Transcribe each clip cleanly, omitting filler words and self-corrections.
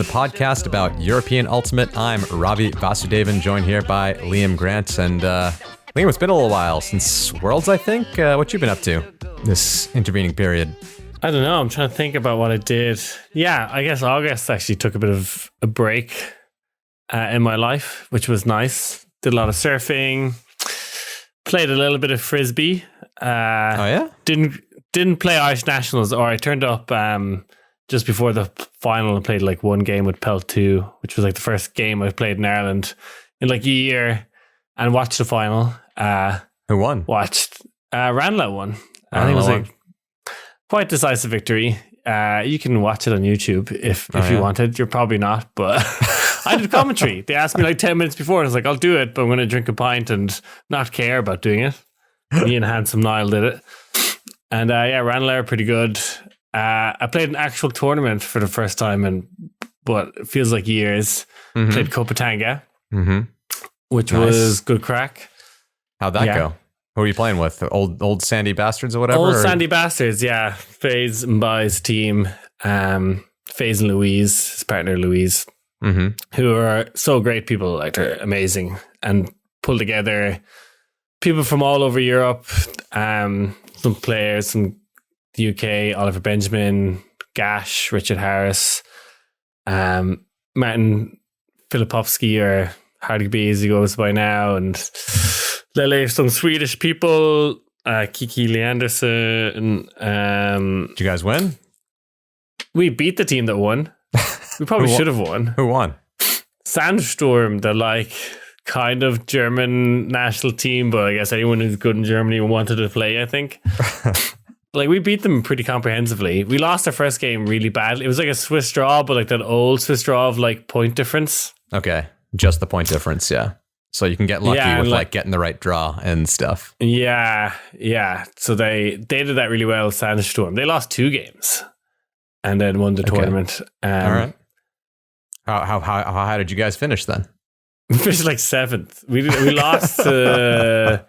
the podcast about European Ultimate. I'm Ravi Vasudevan, joined here by Liam Grant. And Liam, it's been a little while since Worlds, I think. What you been up to this intervening period? I don't know. I'm trying to think about what I did. Yeah, I guess August actually took a bit of a break in my life, which was nice. Did a lot of surfing, played a little bit of frisbee. Oh yeah? Didn't play Irish Nationals, or I turned up just before the final and played like one game with Pelt 2, which was like the first game I've played in Ireland in like a year, and watched the final. Who won? Watched Ranelagh won. I think it was like quite decisive victory. You can watch it on YouTube if you wanted. You're probably not, but I did commentary. They asked me like 10 minutes before, and I was like, I'll do it, but I'm going to drink a pint and not care about doing it. Me and Handsome Niall did it. And Ranelagh are pretty good. I played an actual tournament for the first time, but it feels like years. Mm-hmm. Played Copatanga, which was good crack. How'd that go? Who are you playing with? Old Sandy Bastards or whatever? Sandy Bastards, yeah. Faze and Bai's team. Faze and Louise, his partner Louise, who are so great people. Like, they're amazing and pull together people from all over Europe. Some players from the UK, Oliver Benjamin, Gash, Richard Harris, Martin Filipovsky, or Hardigby as he goes by now, and Lele, some Swedish people, Kiki Leanderson. Did you guys win? We beat the team that won. We probably should have won. Who won? Sandstorm, the like kind of German national team, but I guess anyone who's good in Germany wanted to play, I think. Like, we beat them pretty comprehensively. We lost our first game really badly. It was like a Swiss draw, but like that old Swiss draw of like point difference. Okay. Just the point difference, yeah. So you can get lucky with like getting the right draw and stuff. Yeah. So they did that really well, Sandstorm. They lost 2 games and then won the tournament. All right. How high did you guys finish then? We finished like 7th. We lost to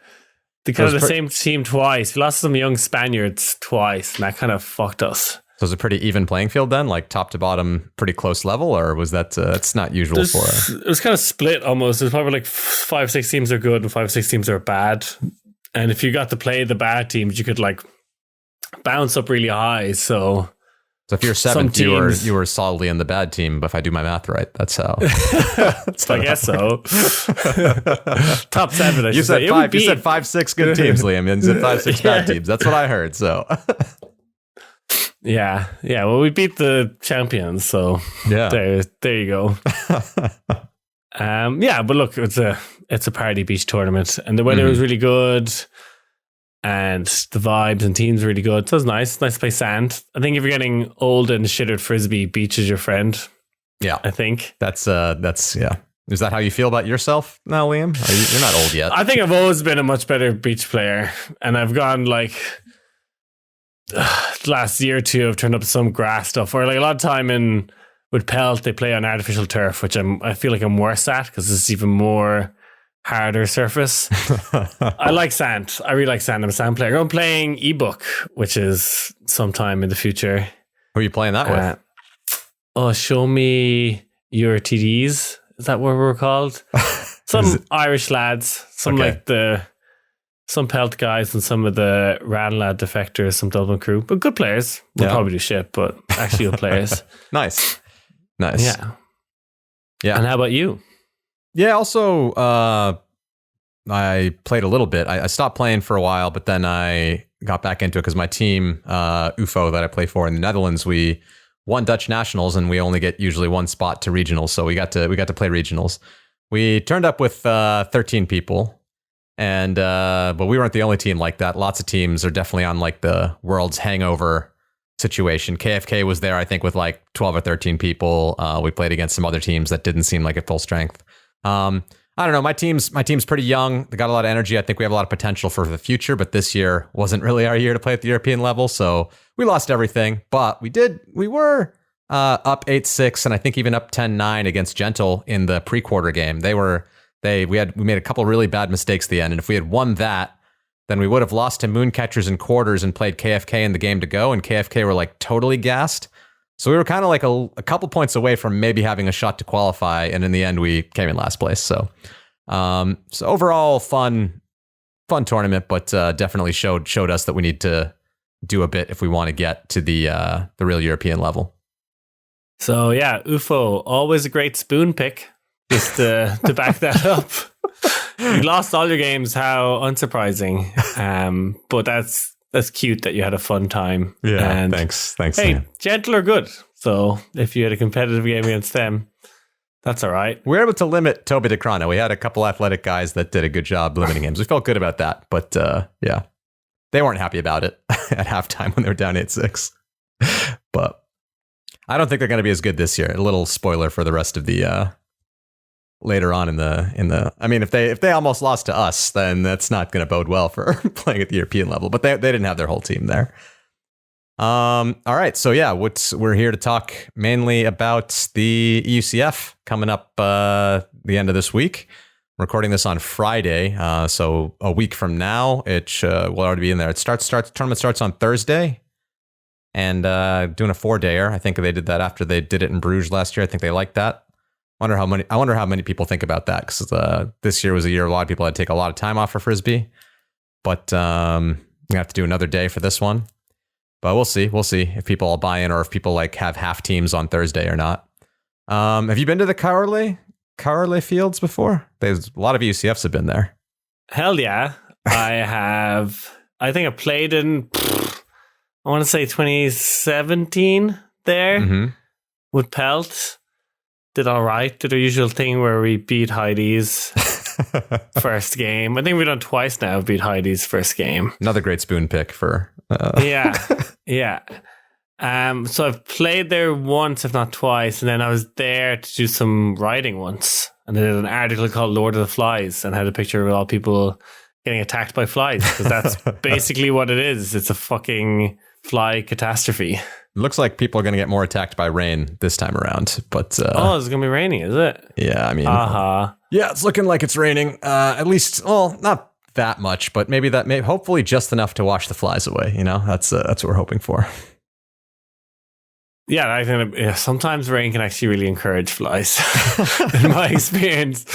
the same team twice. We lost some young Spaniards twice, and that kind of fucked us. So it was a pretty even playing field then, like top to bottom, pretty close level, or was that it's not usual for it? It was kind of split almost. It was probably like 5-6 teams are good and 5-6 teams are bad. And if you got to play the bad teams, you could like bounce up really high. So if you're 7th, you were solidly in the bad team. But if I do my math right, that's how. I guess so. Top 7. You said 5. You said 5-6 good teams, Liam, and you said 5-6 bad teams. That's what I heard. So. Yeah. Well, we beat the champions, so there you go. But look, it's a party beach tournament, and the weather was really good, and the vibes and teams were really good. So it was nice to play sand. I think if you're getting old and shit at frisbee, beach is your friend. Yeah, I think that's yeah. Is that how you feel about yourself now, Liam? You're not old yet. I think I've always been a much better beach player, and I've gone like. Last year or two, I've turned up some grass stuff, or like a lot of time with Pelt, they play on artificial turf, which I feel like I'm worse at because it's even more harder surface. I like sand. I really like sand. I'm a sand player. I'm playing ebook, which is sometime in the future. Who are you playing that with? Show me your TDs. Is that what we're called? Some Irish lads. Some Pelt guys and some of the Ranelagh defectors, some Dublin crew, but good players. We'll probably do shit, but actually good players. Nice. Yeah. And how about you? Yeah. Also, I played a little bit. I stopped playing for a while, but then I got back into it because my team, UFO, that I play for in the Netherlands, we won Dutch nationals, and we only get usually one spot to regionals, so we got to play regionals. We turned up with 13 people. And but we weren't the only team like that. Lots of teams are definitely on like the world's hangover situation. KFK was there, I think, with like 12 or 13 people. We played against some other teams that didn't seem like at full strength. I don't know. My team's pretty young. They got a lot of energy. I think we have a lot of potential for the future. But this year wasn't really our year to play at the European level, so we lost everything. But we were up 8-6, and I think even up 10-9 against Gentle in the pre-quarter game. We made a couple really bad mistakes at the end, and if we had won that, then we would have lost to Mooncatchers in quarters and played KFK in the game to go, and KFK were like totally gassed. So we were kind of like a couple points away from maybe having a shot to qualify, and in the end we came in last place. So so overall fun tournament, but definitely showed us that we need to do a bit if we want to get to the real European level. So yeah, UFO, always a great spoon pick, just to back that up. You lost all your games, how unsurprising. But that's cute that you had a fun time. Yeah, and thanks. Hey, Liam. Gentle are good. So if you had a competitive game against them, that's all right. We were able to limit Toby DeCrano. We had a couple athletic guys that did a good job limiting him. So we felt good about that. But yeah, they weren't happy about it at halftime when they were down 8-6. But I don't think they're going to be as good this year. A little spoiler for the rest of the later on in the. I mean, if they almost lost to us, then that's not going to bode well for playing at the European level. But they didn't have their whole team there. All right, so yeah, we're here to talk mainly about the EUCF coming up the end of this week. I'm recording this on Friday, so a week from now it will already be in there. It tournament starts on Thursday, and doing a 4-dayer. I think they did that after they did it in Bruges last year. I think they liked that. I wonder how many people think about that, because this year was a year a lot of people had to take a lot of time off for Frisbee, but we have to do another day for this one. But we'll see if people all buy in, or if people like have half teams on Thursday or not. Have you been to the Caorle Fields before? There's a lot of EUCFs have been there. Hell yeah, I have. I think I played in, I want to say 2017 there with Pelt. Did all right. Did our usual thing where we beat Heidi's first game. I think we've done twice now, beat Heidi's first game. Another great spoon pick for... Yeah. So I've played there once, if not twice, and then I was there to do some writing once. And I did an article called Lord of the Flies and had a picture of all people getting attacked by flies, because that's basically what it is. It's a fucking fly catastrophe. It looks like people are going to get more attacked by rain this time around, but it's going to be raining, is it? Yeah, I mean, yeah, it's looking like it's raining. At least, well, not that much, but maybe hopefully just enough to wash the flies away. You know, that's what we're hoping for. Yeah, I think sometimes rain can actually really encourage flies, in my experience.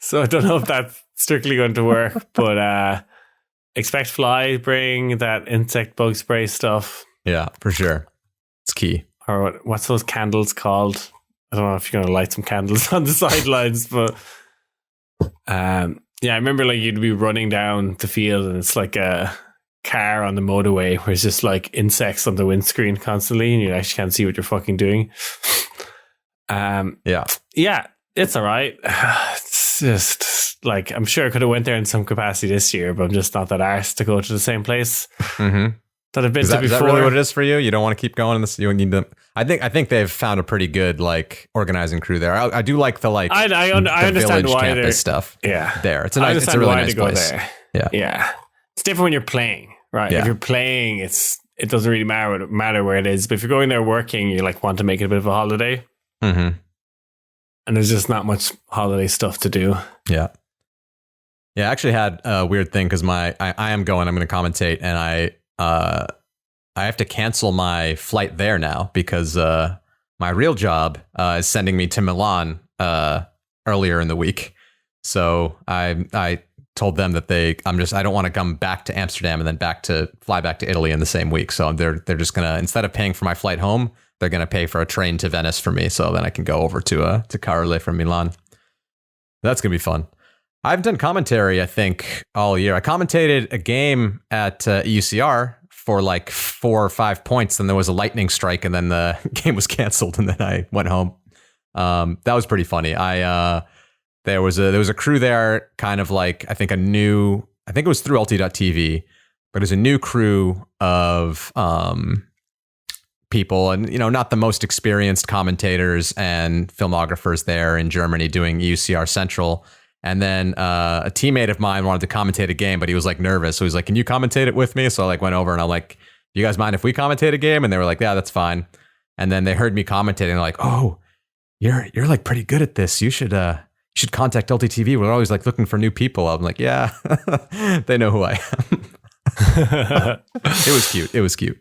So I don't know if that's strictly going to work, but expect fly, bring that insect bug spray stuff. Yeah, for sure. It's key. Or what's those candles called? I don't know if you're going to light some candles on the sidelines, but yeah, I remember like you'd be running down the field and it's like a car on the motorway where it's just like insects on the windscreen constantly and you actually can't see what you're fucking doing. Yeah, it's all right. It's just like, I'm sure I could have went there in some capacity this year, but I'm just not that arsed to go to the same place. That I've been to before. Is that really what it is for you? You don't want to keep going in this? You need them. I think they've found a pretty good like organizing crew there. I do like the like. I understand why campus stuff. Yeah, there. It's a really nice place. There. Yeah. It's different when you're playing, right? Yeah. If you're playing, it doesn't really matter where it is. But if you're going there working, you like want to make it a bit of a holiday. And there's just not much holiday stuff to do. Yeah. I actually had a weird thing because I'm going to commentate, and I have to cancel my flight there now because my real job is sending me to Milan earlier in the week. So I told them that I don't want to come back to Amsterdam and then fly back to Italy in the same week. So they're just gonna, instead of paying for my flight home, they're gonna pay for a train to Venice for me. So then I can go over to Caorle from Milan. That's gonna be fun. I've done commentary, I think, all year. I commentated a game at EUCR for like 4 or 5 points. Then there was a lightning strike, and then the game was canceled, and then I went home. That was pretty funny. There was a crew there, kind of like I think it was through LT.TV, but it was a new crew of people, and not the most experienced commentators and filmographers there in Germany doing EUCR Central. And then a teammate of mine wanted to commentate a game, but he was like nervous. So he's like, "Can you commentate it with me?" So I like went over and I'm like, "Do you guys mind if we commentate a game?" And they were like, "Yeah, that's fine." And then they heard me commentating. They're like, "Oh, you're like pretty good at this. You should contact LTTV. We're always like looking for new people." I'm like, "Yeah, they know who I am." It was cute.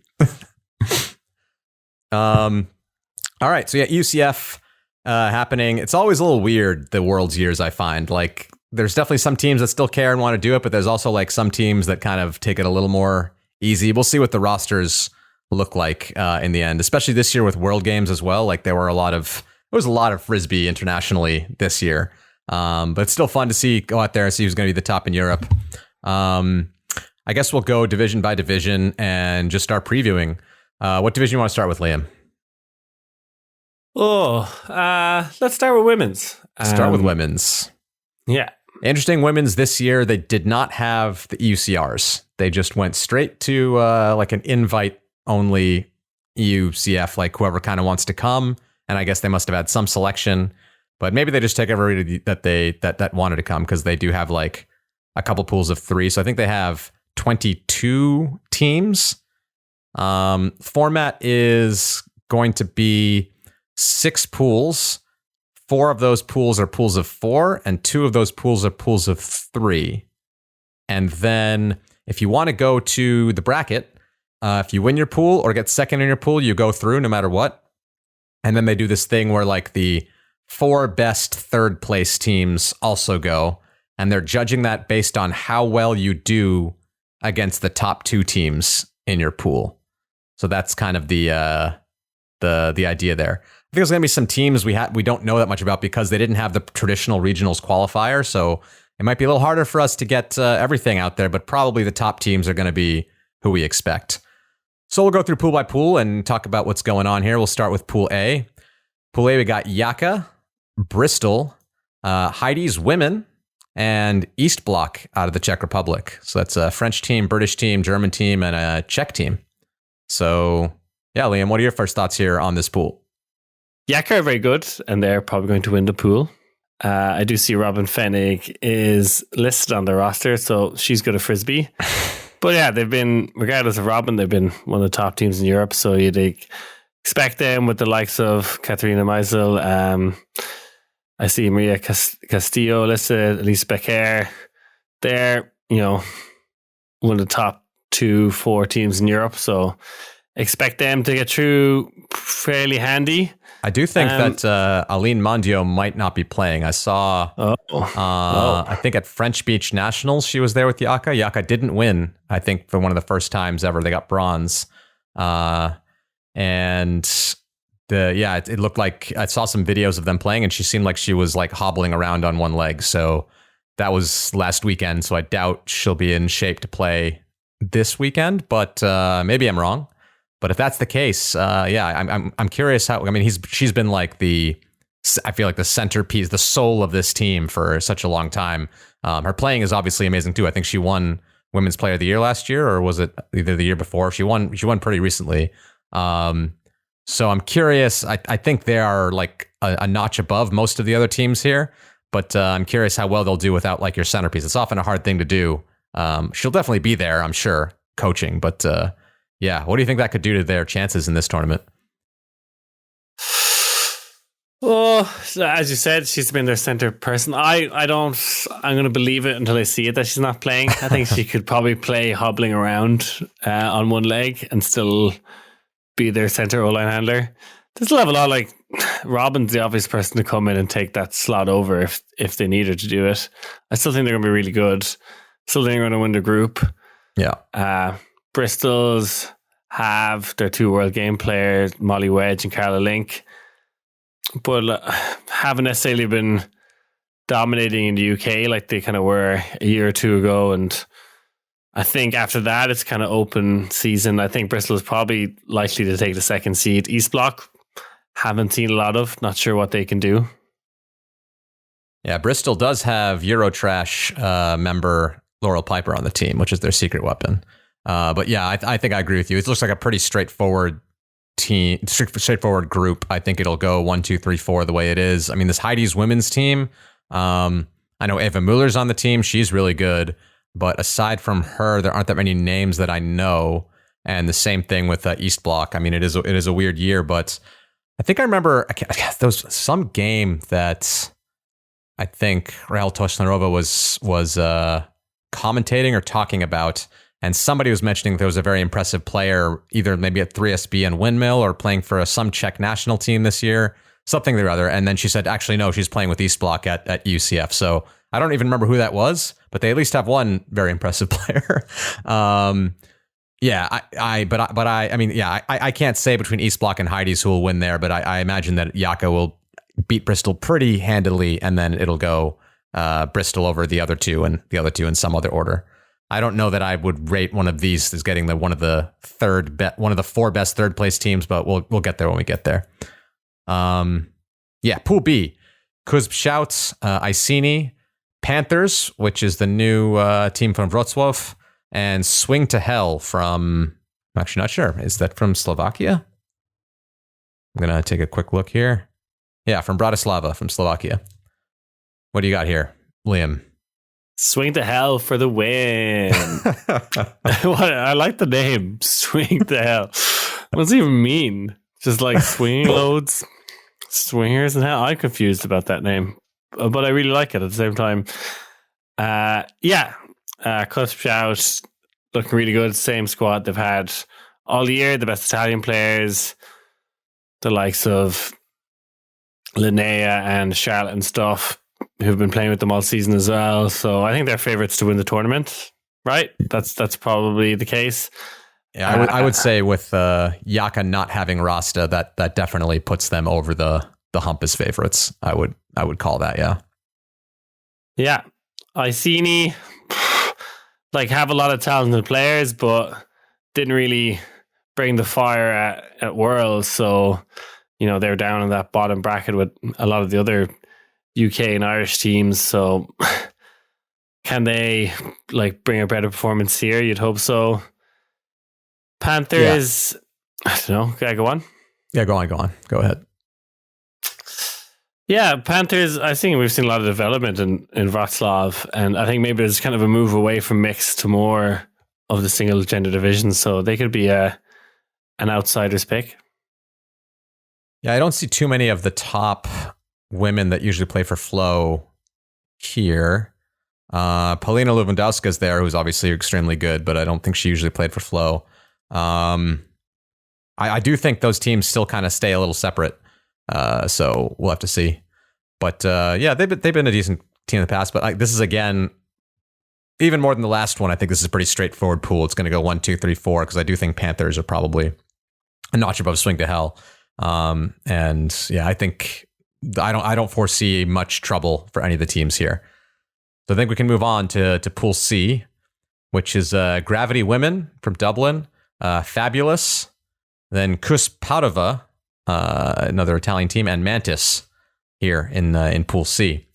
All right. So yeah, EUCF happening. It's always a little weird, the World's Years, I find. Like, there's definitely some teams that still care and want to do it, but there's also like some teams that kind of take it a little more easy. We'll see what the rosters look like in the end, especially this year with World Games as well. Like, there was a lot of Frisbee internationally this year. But it's still fun to go out there and see who's going to be the top in Europe. I guess we'll go division by division and just start previewing. What division you want to start with, Liam? Let's start with women's. Start with women's. Yeah. Interesting. Women's this year, they did not have the EUCRs. They just went straight to like an invite-only EUCF, like whoever kind of wants to come. And I guess they must have had some selection, but maybe they just take everybody that wanted to come, because they do have like a couple pools of 3. So I think they have 22 teams. Format is going to be 6 pools. 4 of those pools are pools of 4, and 2 of those pools are pools of 3. And then if you want to go to the bracket, if you win your pool or get second in your pool, you go through no matter what. And then they do this thing where like the 4 best third place teams also go, and they're judging that based on how well you do against the top 2 teams in your pool. So that's kind of the idea there. I think there's going to be some teams we don't know that much about because they didn't have the traditional regionals qualifier. So it might be a little harder for us to get everything out there, but probably the top teams are going to be who we expect. So we'll go through pool by pool and talk about what's going on here. We'll start with Pool A. Pool A, we got Yaka, Bristol, Heidi's Women, and East Bloc out of the Czech Republic. So that's a French team, British team, German team, and a Czech team. So yeah, Liam, what are your first thoughts here on this pool? Yaka are very good, and they're probably going to win the pool. I do see Robin Fennig is listed on the roster, so she's good at Frisbee. But yeah, they've been, regardless of Robin, they've been one of the top teams in Europe, so you'd expect them with the likes of Katharina Meisel. I see Maria Castillo listed, Elise Becker. They're, one of the top 2-4 teams in Europe, so expect them to get through fairly handy. I do think that Aline Mondio might not be playing. I saw, I think at French Beach Nationals, she was there with Yaka. Yaka didn't win, I think, for one of the first times ever. They got bronze. It looked like I saw some videos of them playing, and she seemed like she was like hobbling around on one leg. So that was last weekend. So I doubt she'll be in shape to play this weekend, but maybe I'm wrong. But if that's the case, I'm curious how. I mean, she's been like I feel like the centerpiece, the soul of this team for such a long time. Her playing is obviously amazing too. I think she won Women's Player of the Year last year, or was it either the year before? She won pretty recently. So I'm curious. I think they are like a notch above most of the other teams here, but I'm curious how well they'll do without like your centerpiece. It's often a hard thing to do. She'll definitely be there, I'm sure, coaching, but. Yeah, what do you think that could do to their chances in this tournament? Well, as you said, she's been their center person. I'm going to believe it until I see it that she's not playing. I think she could probably play hobbling around on one leg and still be their center O-line handler. They still have a lot, like Robin's the obvious person to come in and take that slot over if they need her to do it. I still think they're going to be really good. Still think they're going to win the group. Yeah. Bristol's have their 2 World Game players, Molly Wedge and Carla Link, but haven't necessarily been dominating in the UK like they kind of were a year or 2 ago. And I think after that, it's kind of open season. I think Bristol is probably likely to take the 2nd seed. East Bloc, haven't seen a lot of, not sure what they can do. Yeah, Bristol does have Eurotrash member Laurel Piper on the team, which is their secret weapon. But yeah, I think I agree with you. It looks like a pretty straightforward group. I think it'll go 1, 2, 3, 4 the way it is. I mean, this Heidi's women's team, I know Eva Muller's on the team. She's really good. But aside from her, there aren't that many names that I know. And the same thing with East Bloc. I mean, it is a weird year, but I think I remember there was some game that I think Rahel Toshnarova was commentating or talking about. And somebody was mentioning there was a very impressive player, either maybe at 3SB and Windmill or playing for some Czech national team this year, something or other. And then she said, actually, no, she's playing with East Block at EUCF. So I don't even remember who that was, but they at least have one very impressive player. I can't say between East Block and Heidi's who will win there, but I imagine that Yaka will beat Bristol pretty handily, and then it'll go Bristol over the other two, and the other two in some other order. I don't know that I would rate one of these as getting one of the four best third place teams, but we'll get there when we get there. Pool B, Kuzb Shouts, Iceni, Panthers, which is the new team from Wrocław, and Swing to Hell from, I'm actually not sure. Is that from Slovakia? I'm going to take a quick look here. Yeah, from Bratislava, from Slovakia. What do you got here, Liam? Swing to Hell for the win. I like the name, Swing to Hell. What does it even mean? Just like swinging loads? Swingers in Hell? I'm confused about that name, but I really like it at the same time. Cusp Shout, looking really good. Same squad they've had all year. The best Italian players, the likes of Linnea and Charlotte and stuff, who've been playing with them all season as well. So I think they're favourites to win the tournament, right? That's probably the case. Yeah, I would say with Yaka not having Rasta, that definitely puts them over the hump as favourites. I would call that, yeah. Yeah. Iceni, have a lot of talented players, but didn't really bring the fire at Worlds. So, they're down in that bottom bracket with a lot of the other UK and Irish teams. So can they bring a better performance here? You'd hope so. Panthers, yeah. I don't know. Can I go on? Yeah, go on. Go ahead. Yeah, Panthers, I think we've seen a lot of development in Wrocław, and I think maybe there's kind of a move away from mixed to more of the single gender division, so they could be an outsider's pick. Yeah, I don't see too many of the top women that usually play for Flow here. Paulina Lewandowska's there, who's obviously extremely good, but I don't think she usually played for Flow. I do think those teams still kind of stay a little separate. So we'll have to see. But they've been a decent team in the past. But this is, again, even more than the last one. I think this is a pretty straightforward pool. It's going to go 1, 2, 3, 4, because I do think Panthers are probably a notch above Swing to Hell. I think I don't foresee much trouble for any of the teams here. So I think we can move on to Pool C, which is Gravity Women from Dublin, Fabulous, then Kus Padova, another Italian team, and Mantis here in Pool C.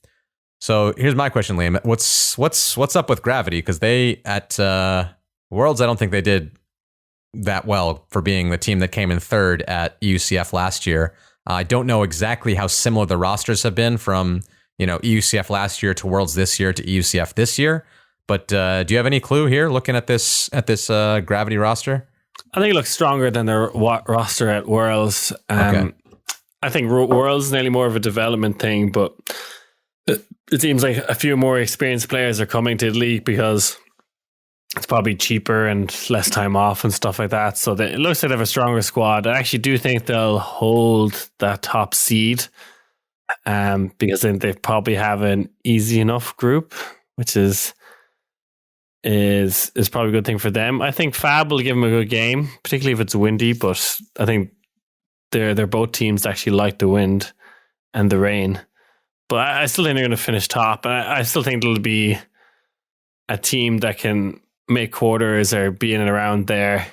So here's my question, Liam. What's up with Gravity? Because they at Worlds, I don't think they did that well for being the team that came in third at EUCF last year. I don't know exactly how similar the rosters have been from EUCF last year to Worlds this year to EUCF this year. But do you have any clue here, looking at this Gravity roster? I think it looks stronger than their roster at Worlds. Okay. I think Worlds is nearly more of a development thing, but it seems like a few more experienced players are coming to the league because it's probably cheaper and less time off and stuff like that. So it looks like they have a stronger squad. I actually do think they'll hold that top seed because then they probably have an easy enough group, which is probably a good thing for them. I think Fab will give them a good game, particularly if it's windy, but I think they're both teams that actually like the wind and the rain. But I still think they're going to finish top. And I still think it'll be a team that can make quarters or be in and around there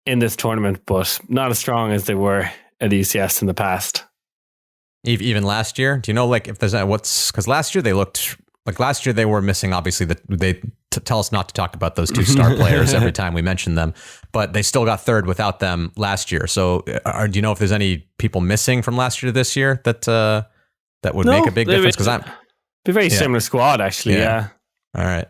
in this tournament, but not as strong as they were at ECS in the past. Even last year? Do you know if there's because last year they looked last year they were missing, obviously, they tell us not to talk about those two star players every time we mention them, but they still got third without them last year. So do you know if there's any people missing from last year to this year that would make a big difference? Because be a very similar squad, actually. Yeah. All right.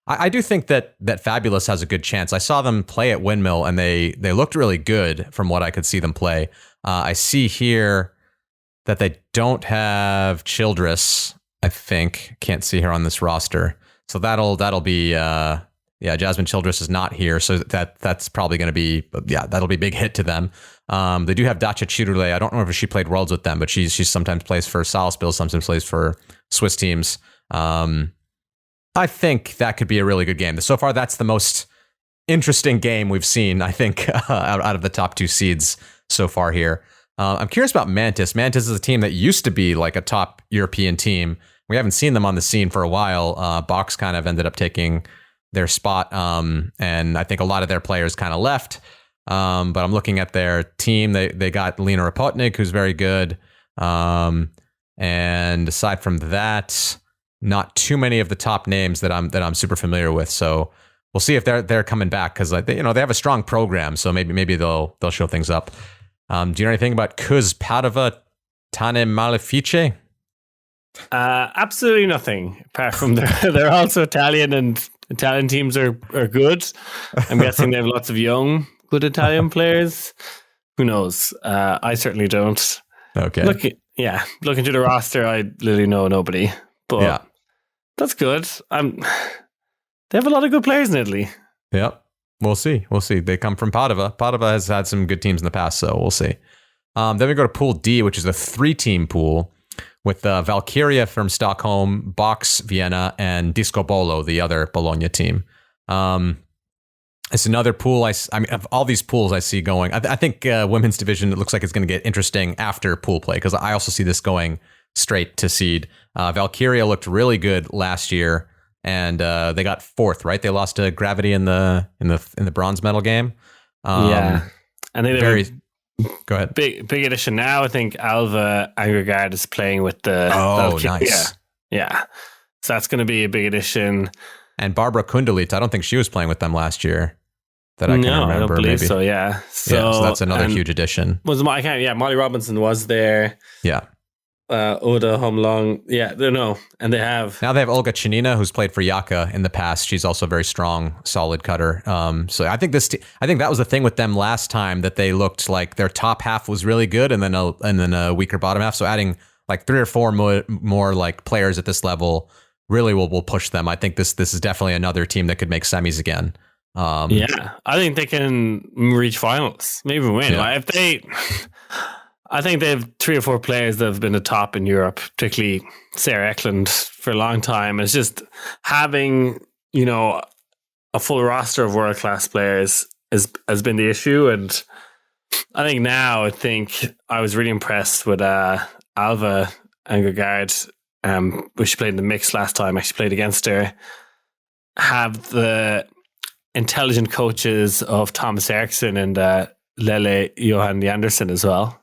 I do think that Fabulous has a good chance. I saw them play at Windmill, and they looked really good from what I could see them play. I see here that they don't have Childress, I think. Can't see her on this roster. So that'll be Yeah, Jasmine Childress is not here, so that's probably going to be that'll be a big hit to them. They do have Dacia Chirule. I don't know if she played Worlds with them, but she sometimes plays for Salisbury, sometimes plays for Swiss teams. I think that could be a really good game. So far, that's the most interesting game we've seen, I think, out of the top 2 seeds so far here. I'm curious about Mantis. Mantis is a team that used to be like a top European team. We haven't seen them on the scene for a while. Box kind of ended up taking their spot, and I think a lot of their players kind of left. But I'm looking at their team. They got Lena Rapotnik, who's very good. And aside from that, not too many of the top names that I'm super familiar with. So we'll see if they're coming back, because they have a strong program. So maybe they'll show things up. Do you know anything about Kuz Padova Tane Malefice? Absolutely nothing, apart from they're also Italian, and Italian teams are good. I'm guessing they have lots of young, good Italian players. Who knows? I certainly don't. Okay. Looking to the roster, I literally know nobody. But that's good. They have a lot of good players in Italy. Yep. We'll see. They come from Padova. Padova has had some good teams in the past, so we'll see. Then we go to Pool D, which is a 3-team pool with Valkyria from Stockholm, Box Vienna, and Disco Bolo, the other Bologna team. It's another pool. I mean, of all these pools I see going, I think women's division, it looks like it's going to get interesting after pool play, because I also see this going straight to seed. Valkyria looked really good last year, and they got 4th, right? They lost to Gravity in the bronze medal game. And they go ahead. Big addition now. I think Alva Angregard is playing with the Valkyria. Nice. Yeah. So that's going to be a big addition. And Barbara Kundalit, I don't think she was playing with them last year. That I can remember. I don't believe maybe. So. Yeah. So that's another huge addition. Molly Robinson was there. Yeah. Oda Homlong. Yeah, and they have Olga Chanina, who's played for Yaka in the past. She's also a very strong, solid cutter. So I think that was the thing with them last time, that they looked like their top half was really good, and then a weaker bottom half. So adding like 3 or 4 more like players at this level really will push them. I think this is definitely another team that could make semis again. I think they can reach finals, maybe win. Yeah. Like I think they have 3 or 4 players that have been the top in Europe, particularly Sarah Eklund for a long time. It's just having, a full roster of world-class players has been the issue. And I think I was really impressed with Alva Angregard, which she played in the mix last time. I actually played against her. Have the intelligent coaches of Thomas Eriksson and Lele Johan Jandersen as well.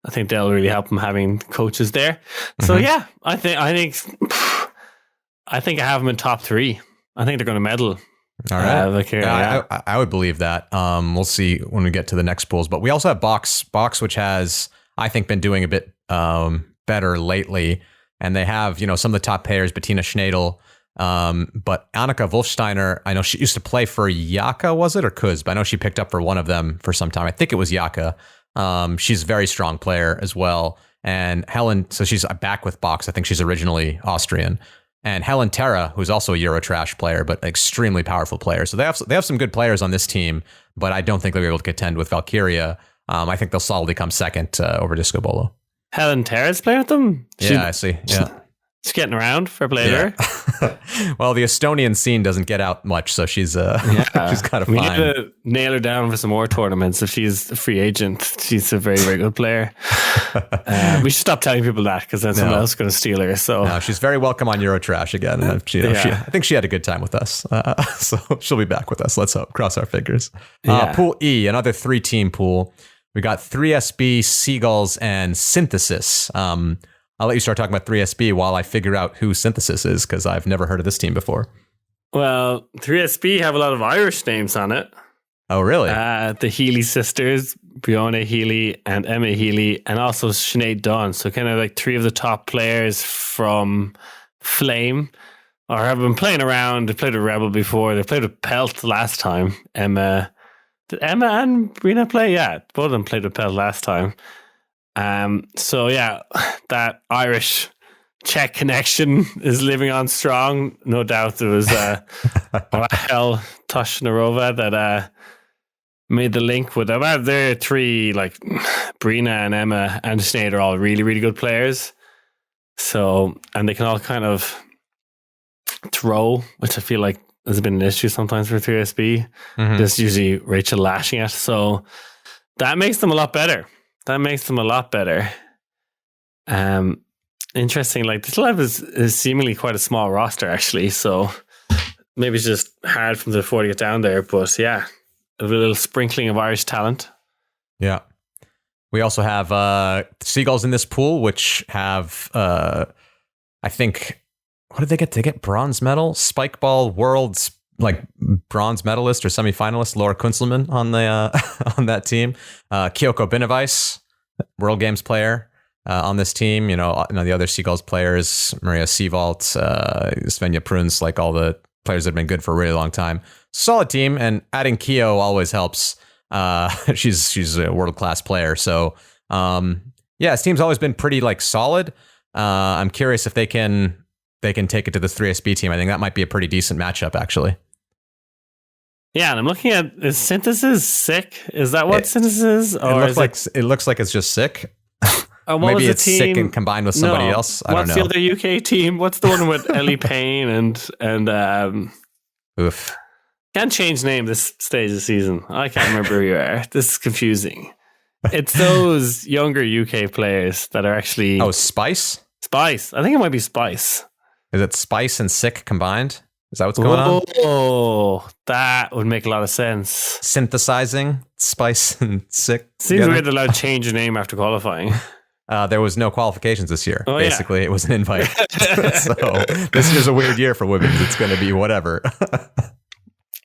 I think they'll really help him having coaches there. Mm-hmm. So yeah, I think I have them in top 3. I think they're going to medal. All right. I would believe that. We'll see when we get to the next pools. But we also have Box, which has, I think, been doing a bit better lately. And they have, some of the top players, Bettina Schneidel. But Annika Wolfsteiner, I know she used to play for Yaka, was it, or Kuz? But I know she picked up for one of them for some time. I think it was Yaka. She's a very strong player as well. And Helen, so she's back with Box. I think she's originally Austrian. And Helen Terra, who's also a Eurotrash player, but extremely powerful player. So they have some good players on this team, but I don't think they'll be able to contend with Valkyria. I think they'll solidly come second over Disco Bolo. Helen Terra's playing with them? I see. Yeah. She's getting around for a player. Yeah. Well, the Estonian scene doesn't get out much, so she's kind of fine. We need to nail her down for some more tournaments. If she's a free agent, she's a very, very good player. We should stop telling people that, because then someone else is going to steal her. So no, she's very welcome on Eurotrash again. And I think she had a good time with us, so she'll be back with us. Let's hope. Cross our fingers. Pool E, another 3-team pool. We got 3SB, Seagulls, and Synthesis. I'll let you start talking about 3SB while I figure out who Synthesis is, because I've never heard of this team before. Well, 3SB have a lot of Irish names on it. Oh, really? The Healy sisters, Breonna Healy and Emma Healy, and also Sinead Dunn. So kind of like 3 of the top players from Flame, or have been playing around. They played with Rebel before. They played with Pelt last time. Did Emma and Breonna play? Yeah, both of them played with Pelt last time. So yeah, that Irish Czech connection is living on strong. No doubt there was Rahel Toshnarova that made the link with them. Their three, like Brina and Emma and Sinead, are all really, really good players. So, and they can all kind of throw, which I feel like has been an issue sometimes for 3SB. There's usually Rachel lashing at. So that makes them a lot better. Interesting. Like this lab is seemingly quite a small roster, actually. So maybe it's just hard for them to afford to get down there. But yeah, a little sprinkling of Irish talent. Yeah. We also have Seagulls in this pool, which have, I think, what did they get? They get bronze medal, Spikeball World's like bronze medalist or semifinalist Laura Kunzelman on the on that team. Kyoko Binovice, World Games player on this team. You know the other Seagulls players, Maria Seavalt, Svenja Pruns, like all the players that have been good for a really long time. Solid team, and adding Kyo always helps. She's a world-class player. So this team's always been pretty like solid. I'm curious if they can take it to the 3SB team. I think that might be a pretty decent matchup, actually. Yeah, and I'm looking at, is Synthesis sick? Is that what Synthesis is? Or it looks like it's just sick. Maybe it's sick and combined with somebody else. I don't know. What's the other UK team? What's the one with Ellie Payne and oof. Can't change name this stage of the season. I can't remember who you are. This is confusing. It's those younger UK players that are actually... Oh, Spice? Spice. I think it might be Spice. Is it Spice and Sick combined? Is that what's going on? Oh, that would make a lot of sense. Synthesizing Spice and Sick. Seems weird they're allowed to change your name after qualifying. There was no qualifications this year. Basically, it was an invite. So this year's a weird year for women's. It's going to be whatever.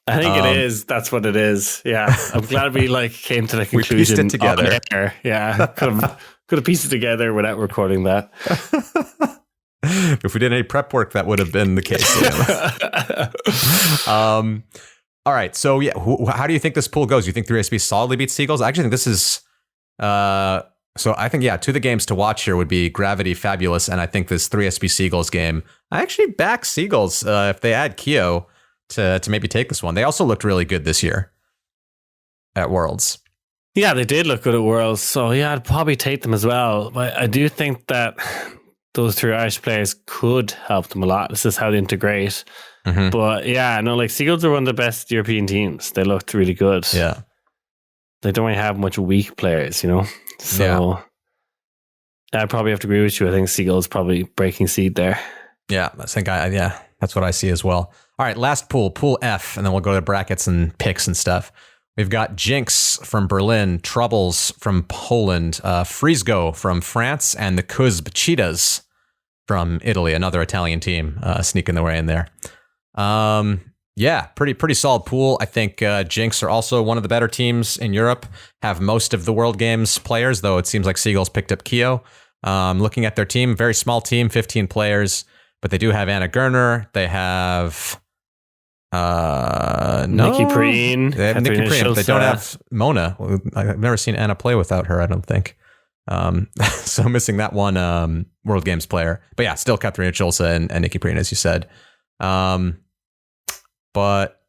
I think it is. That's what it is. Yeah. I'm glad we came to the conclusion. We pieced it together. Yeah. Could have pieced it together without recording that. If we did any prep work, that would have been the case. All right. So, yeah, how do you think this pool goes? You think 3SB solidly beats Seagulls? I actually think this is... So I think, to the games to watch here would be Gravity, Fabulous, and I think this 3SB Seagulls game. I actually back Seagulls if they add Kyo to maybe take this one. They also looked really good this year at Worlds. Yeah, they did look good at Worlds. So, yeah, I'd probably take them as well. But I do think that those three Irish players could help them a lot. This is how they integrate. Mm-hmm. But, yeah, no, Seagulls are one of the best European teams. They looked really good. Yeah. They don't really have much weak players, So I probably have to agree with you. I think Seagulls probably breaking seed there. Yeah, I think that's what I see as well. All right, last pool, Pool F, and then we'll go to brackets and picks and stuff. We've got Jinx from Berlin, Troubles from Poland, Frisgo from France, and the Kuzb Cheetahs from Italy, another Italian team sneaking their way in there. Yeah, pretty solid pool. I think Jinx are also one of the better teams in Europe, have most of the World Games players, though it seems like Seagulls picked up Kyo. Looking at their team, very small team, 15 players, but they do have Anna Gerner. They have Nikki Preen. They have Nikki Preen, but they don't have Mona. I've never seen Anna play without her, I don't think. So missing that one World Games player. But yeah, still Katharina Schulze and Nikki Preen, as you said. But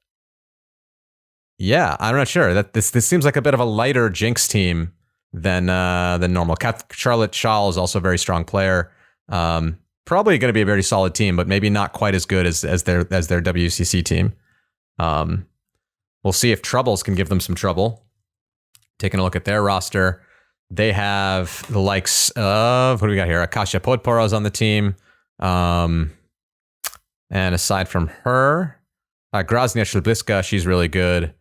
yeah, I'm not sure that this seems like a bit of a lighter Jinx team than normal. Charlotte Shaw is also a very strong player. Probably going to be a very solid team, but maybe not quite as good as their WCC team. We'll see if Troubles can give them some trouble. Taking a look at their roster, they have the likes of, what do we got here? Akasia Podporo's on the team. And aside from her, Graznia Ślubiska, she's really good.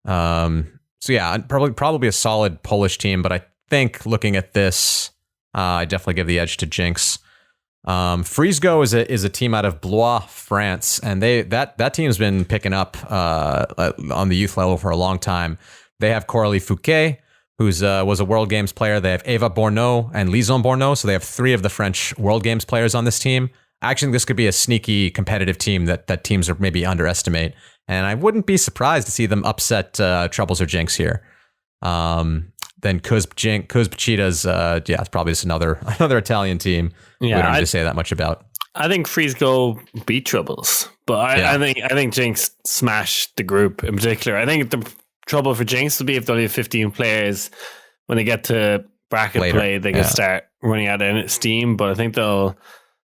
So yeah, probably a solid Polish team, but I think looking at this, I definitely give the edge to Jinx. Frisgo is a team out of Blois, France, and that team's been picking up on the youth level for a long time. They have Coralie Fouquet, who's was a World Games player. They have Eva Borneau and Lison Borneau, so they have three of the French World Games players on this team. Actually, this could be a sneaky competitive team that teams are maybe underestimate, and I wouldn't be surprised to see them upset Troubles or Jinx here. then Kuzbachita's, it's probably just another Italian team. Yeah, we don't need to say that much about. I think Freeze Go beat Troubles, but I think Jinx smashed the group in particular. I think the trouble for Jinx will be if they only have 15 players. When they get to bracket play, they can start running out of steam, but I think they'll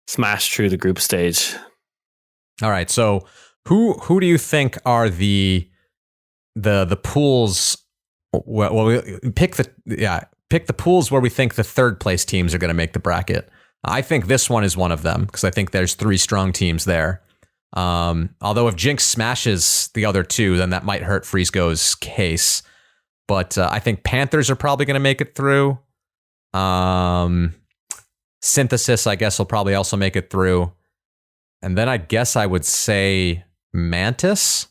smash through the group stage. All right, so who do you think are the pools? Well, we pick the pools where we think the third place teams are going to make the bracket. I think this one is one of them because I think there's 3 strong teams there. Although if Jinx smashes the other 2, then that might hurt Freeze Go's case. But I think Panthers are probably going to make it through. Synthesis, I guess, will probably also make it through. And then I guess I would say Mantis.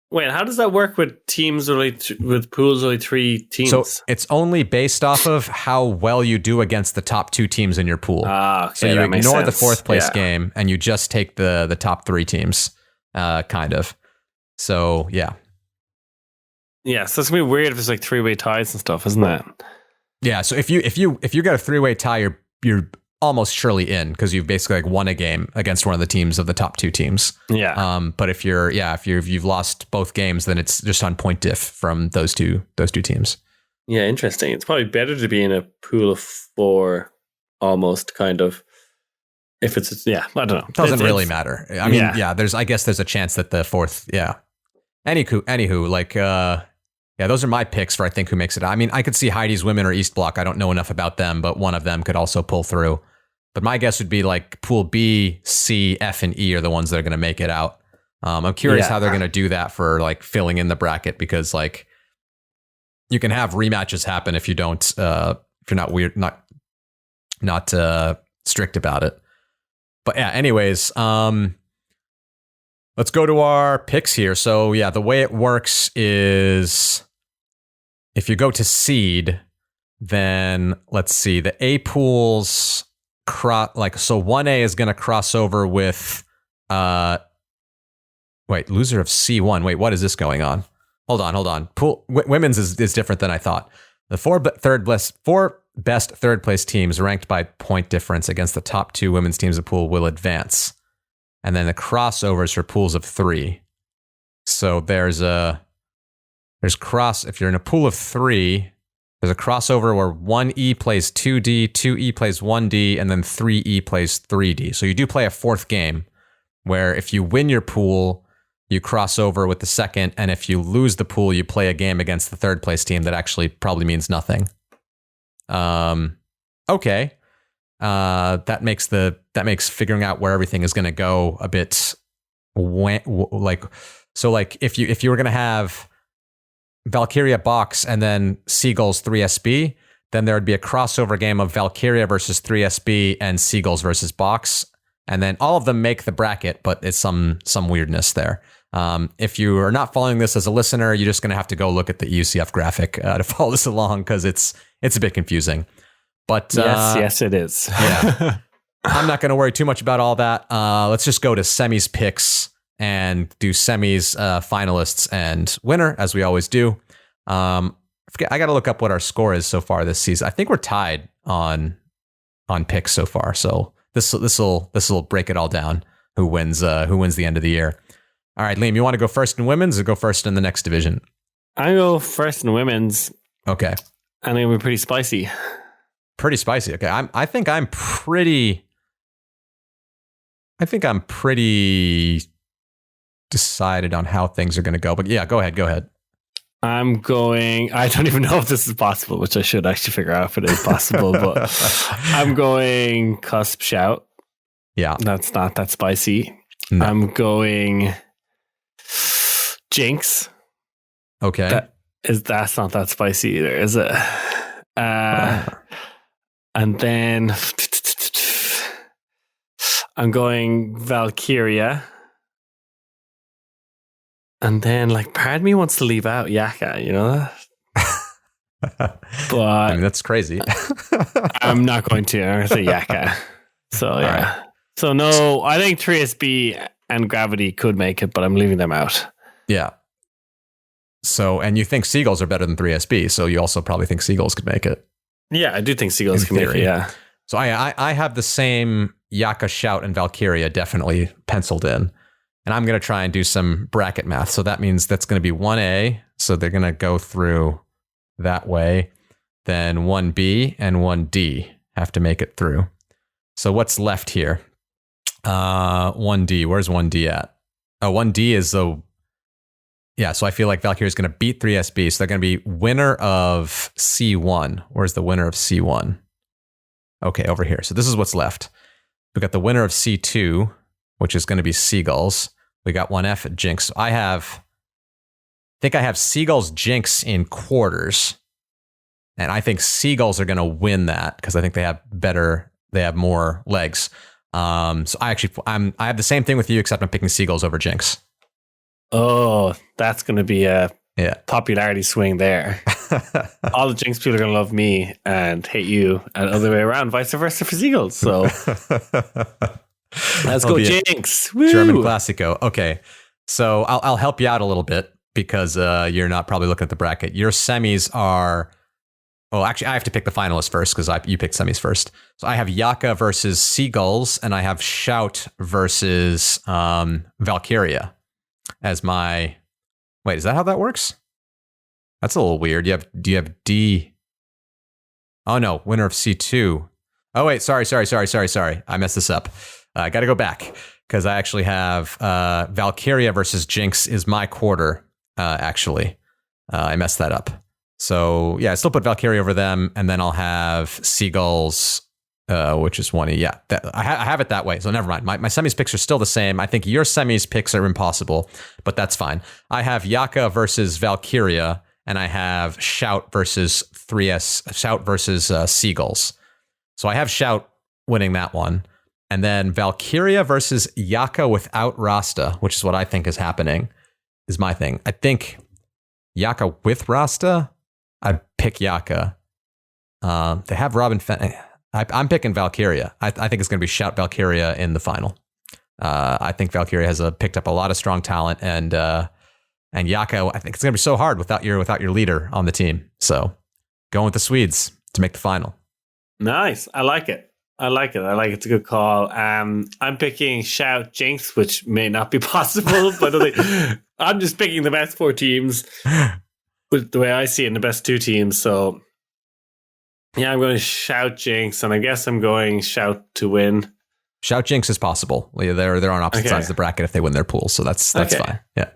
Wait, how does that work with teams with pools only 3 teams? So it's only based off of how well you do against the top 2 teams in your pool. Okay, so you ignore the 4th place game and you just take the top 3 teams, kind of. So yeah. Yeah, so it's gonna be weird if it's like 3-way ties and stuff, isn't it? Yeah, so if you got a 3-way tie, you're almost surely in because you've basically like won a game against one of the teams of the top 2 teams. Yeah. But if you've lost both games, then it's just on point diff from those two teams. Yeah, interesting. It's probably better to be in a pool of 4, almost kind of. If it's I don't know. It doesn't really matter. I mean, I guess there's a chance that the 4th. Yeah. Anywho, like. Yeah, those are my picks for I think who makes it. I mean, I could see Heidi's Women or East Block. I don't know enough about them, but one of them could also pull through. But my guess would be like Pool B, C, F, and E are the ones that are going to make it out. I'm curious how they're going to do that for like filling in the bracket because like you can have rematches happen if you don't, if you're not weird, not strict about it. But yeah, anyways, let's go to our picks here. So yeah, the way it works is if you go to seed, then let's see, the A pools so 1A is going to cross over with loser of C1. Wait, what is this going on? Hold on. Pool women's is different than I thought. The 4 best third place teams ranked by point difference against the top 2 women's teams of the pool will advance. And then the crossovers for pools of 3. So if you're in a pool of 3, there's a crossover where 1E plays 2D, 2E plays 1D, and then 3E plays 3D. So you do play a 4th game where if you win your pool, you cross over with the 2nd, and if you lose the pool, you play a game against the 3rd place team that actually probably means nothing. Okay. That makes figuring out where everything is going to go a bit if you were going to have Valkyria Box and then Seagulls 3SB, then there would be a crossover game of Valkyria versus 3SB and Seagulls versus Box, and then all of them make the bracket, but it's some weirdness there. If you are not following this as a listener, you're just going to have to go look at the EUCF graphic to follow this along because it's a bit confusing. But yes, it is. Yeah, I'm not going to worry too much about all that. Let's just go to semis picks and do semis, finalists, and winner as we always do. I got to look up what our score is so far this season. I think we're tied on picks so far. So this will break it all down. Who wins the end of the year? All right, Liam, you want to go first in women's or go first in the next division? I go first in women's. Okay, and it'll be pretty spicy. Pretty spicy. Okay, I think I'm pretty decided on how things are going to go. But yeah, go ahead. I don't even know if this is possible, which I should actually figure out if it is possible. But I'm going Cusp Shout. Yeah, that's not that spicy. No. I'm going Jinx. Okay, that's not that spicy either, is it? And then I'm going Valkyria. And then, part of me wants to leave out Yaka, you know that? But I mean, that's crazy. I'm not going to. I'm going to say Yaka. So, yeah. Right. So, no, I think 3SB and Gravity could make it, but I'm leaving them out. Yeah. So, and you think Seagulls are better than 3SB, so you also probably think Seagulls could make it. Yeah, I do think Seagulls can make it, yeah. So I have the same Yaka, Shout, and Valkyria definitely penciled in. And I'm going to try and do some bracket math. So that means that's going to be 1A. So they're going to go through that way. Then 1B and 1D have to make it through. So what's left here? 1D. Where's 1D at? Oh, 1D is the... Yeah, so I feel like Valkyria is going to beat 3SB. So they're going to be winner of C1. Where's the winner of C1? Okay, over here. So this is what's left. We got the winner of C2, which is going to be Seagulls. We got 1F at Jinx. So I think I have Seagulls Jinx in quarters. And I think Seagulls are going to win that because I think they have more legs. So I have the same thing with you, except I'm picking Seagulls over Jinx. Oh, that's going to be a popularity swing there. All the Jinx people are going to love me and hate you, and other way around, vice versa for Seagulls. So let's go Jinx. Woo! German Classico. Okay, so I'll help you out a little bit because you're not probably looking at the bracket. Your semis are... Oh, actually, I have to pick the finalists first because you picked semis first. So I have Yaka versus Seagulls, and I have Shout versus Valkyria as my... Wait, is that how that works? That's a little weird. Do you have D? Oh, no, winner of C2. Oh, wait, sorry. I messed this up. I got to go back because I actually have Valkyria versus Jinx is my quarter, actually. I messed that up. So, yeah, I still put Valkyria over them, and then I'll have Seagulls, which is 1E. Yeah, I have it that way, so never mind. My semis picks are still the same. I think your semis picks are impossible, but that's fine. I have Yaka versus Valkyria, and I have Shout versus Seagulls. So I have Shout winning that one. And then Valkyria versus Yaka without Rasta, which is what I think is happening, is my thing. I think Yaka with Rasta... I pick Yaka. They have Robin. I'm picking Valkyria. I think it's going to be Shout Valkyria in the final. I think Valkyria has picked up a lot of strong talent, and Yaka. I think it's going to be so hard without your leader on the team. So going with the Swedes to make the final. Nice. I like it. It's a good call. I'm picking Shout Jinx, which may not be possible, but I'm just picking the best 4 teams. With the way I see it, in the best 2 teams. So, yeah, I'm going to Shout Jinx, and I guess I'm going Shout to win. Shout Jinx is possible. They're on opposite sides of the bracket if they win their pool, so that's fine. Yeah.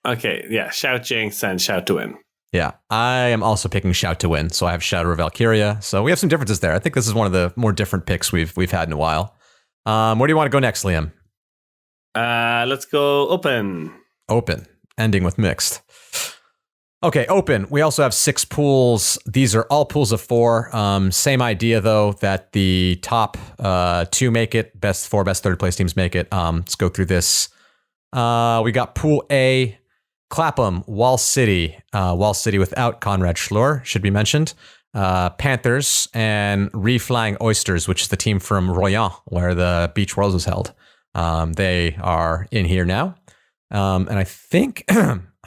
Okay, yeah, Shout Jinx and Shout to win. Yeah, I am also picking Shout to win, so I have Shout or Valkyria. So we have some differences there. I think this is one of the more different picks we've had in a while. Where do you want to go next, Liam? Let's go open. Open, ending with mixed. Okay, open. We also have 6 pools. These are all pools of 4. Same idea, though, that the top 2 make it. Best 4, best third place teams make it. Let's go through this. We got Pool A, Clapham, Wall City. Wall City without Conrad Schlur, should be mentioned. Panthers and Reflying Oysters, which is the team from Royan, where the Beach Worlds was held. They are in here now. And I think...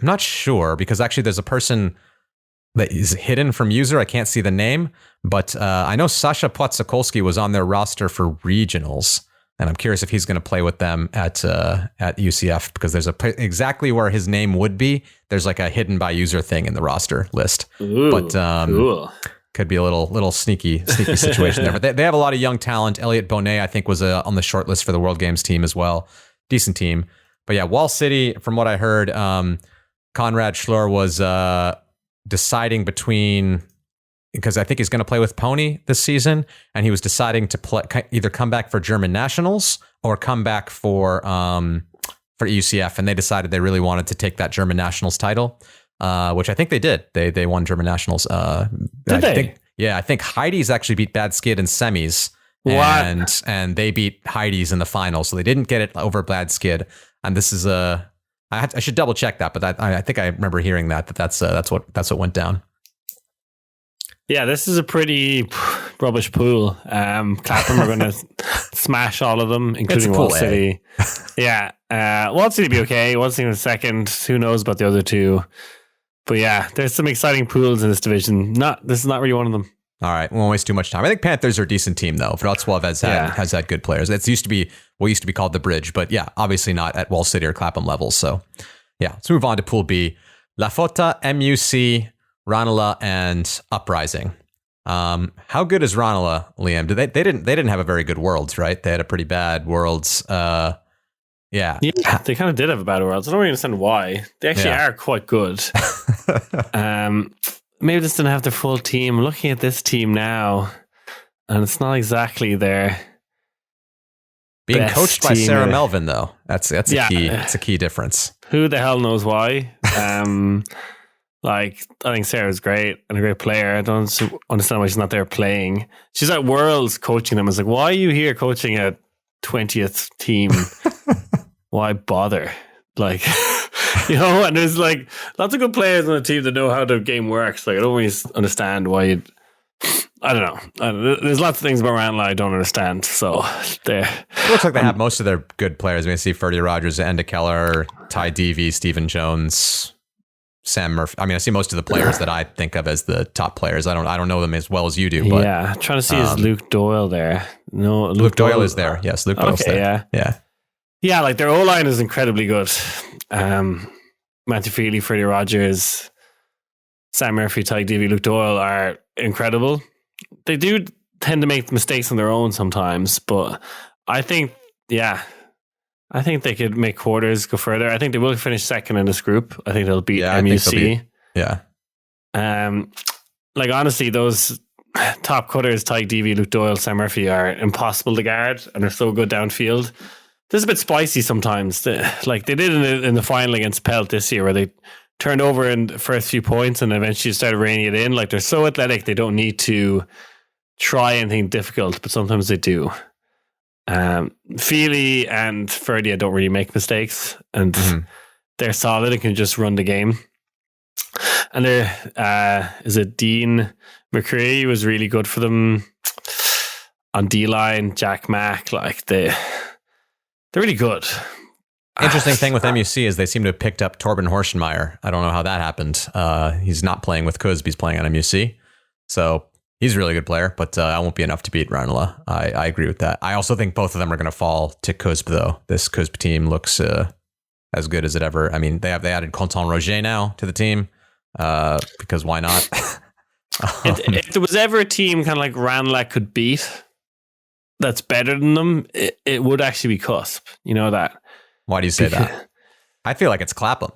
I'm not sure because actually there's a person that is hidden from user. I can't see the name, but I know Sasha Płatsokolski was on their roster for regionals, and I'm curious if he's going to play with them at EUCF because there's exactly where his name would be. There's like a hidden by user thing in the roster list. Ooh, but cool. Could be a little sneaky situation there. But they have a lot of young talent. Elliot Bonet, I think, was on the short list for the World Games team as well. Decent team. But yeah, Wall City, from what I heard, Conrad Schlur was deciding between, because I think he's going to play with Pony this season, and he was deciding to either come back for German nationals or come back for EUCF, and they decided they really wanted to take that German nationals title, which I think they did. They won German nationals. Did they? I think Heidi's actually beat Bad Skid in semis, and they beat Heidi's in the final, so they didn't get it over Bad Skid. And this is I should double check that, but I think I remember hearing that's what went down. Yeah, this is a pretty rubbish pool. Clapham are going to smash all of them, including Wall City. Yeah. One seem to be okay. One seem in second. Who knows about the other two? But yeah, there's some exciting pools in this division. This is not really one of them. All right, we won't waste too much time. I think Panthers are a decent team, though. Wrocław has had good players. It used to be what used to be called the Bridge, but yeah, obviously not at Wall City or Clapham levels. So yeah, let's move on to Pool B. Lafota, MUC, Ranelagh, and Uprising. How good is Ranelagh, Liam? They didn't have a very good Worlds, right? They had a pretty bad Worlds. Yeah, they kind of did have a bad Worlds. I don't really understand why. They actually are quite good. Maybe just didn't have their full team. I'm looking at this team now, and it's not exactly their being coached by Sarah Melvin, though. That's a key. It's a key difference. Who the hell knows why? I think Sarah's great and a great player. I don't understand why she's not there playing. She's at Worlds coaching them. It's like, why are you here coaching a 20th team? Why bother? Like, and there's like lots of good players on the team that know how the game works. Like, I don't really understand why I don't know. There's lots of things about Ranelagh I don't understand. So there. It looks like they have most of their good players. We see Ferdy Rogers, Enda Keller, Ty Deavy, Stephen Jones, Sam Murphy. I mean, I see most of the players that I think of as the top players. I don't know them as well as you do. But, yeah, trying to see is Luke Doyle there. No, Luke Doyle is there. Yes, Luke Doyle's there. Yeah. Like their O line is incredibly good. Matthew Feely, Freddie Rogers, Sam Murphy, Ty Deavy, Luke Doyle are incredible. They do tend to make mistakes on their own sometimes, but I think they could make quarters, go further. I think they will finish second in this group. I think they'll beat MUC. Like honestly, those top cutters, Ty Deavy, Luke Doyle, Sam Murphy, are impossible to guard, and they're so good downfield. This is a bit spicy sometimes. Like they did in the final against Pelt this year, where they turned over in the first few points and eventually started reining it in. Like they're so athletic, they don't need to try anything difficult, but sometimes they do. Feely and Ferdy don't really make mistakes, and they're solid and can just run the game. And is it Dean McCree was really good for them on D-line, Jack Mack, like they're really good. Interesting thing with MUC is they seem to have picked up Torben Horschenmeyer. I don't know how that happened. He's not playing with Cusb, he's playing on MUC. So he's a really good player, but I won't be enough to beat Ranelagh. I agree with that. I also think both of them are going to fall to Cusb, though. This Cusb team looks as good as it ever. I mean, they added Quentin Roger now to the team because why not? If there was ever a team kind of like Ranelagh could beat that's better than them, it would actually be Cusb. You know that. Why do you say that? I feel like it's Clapham.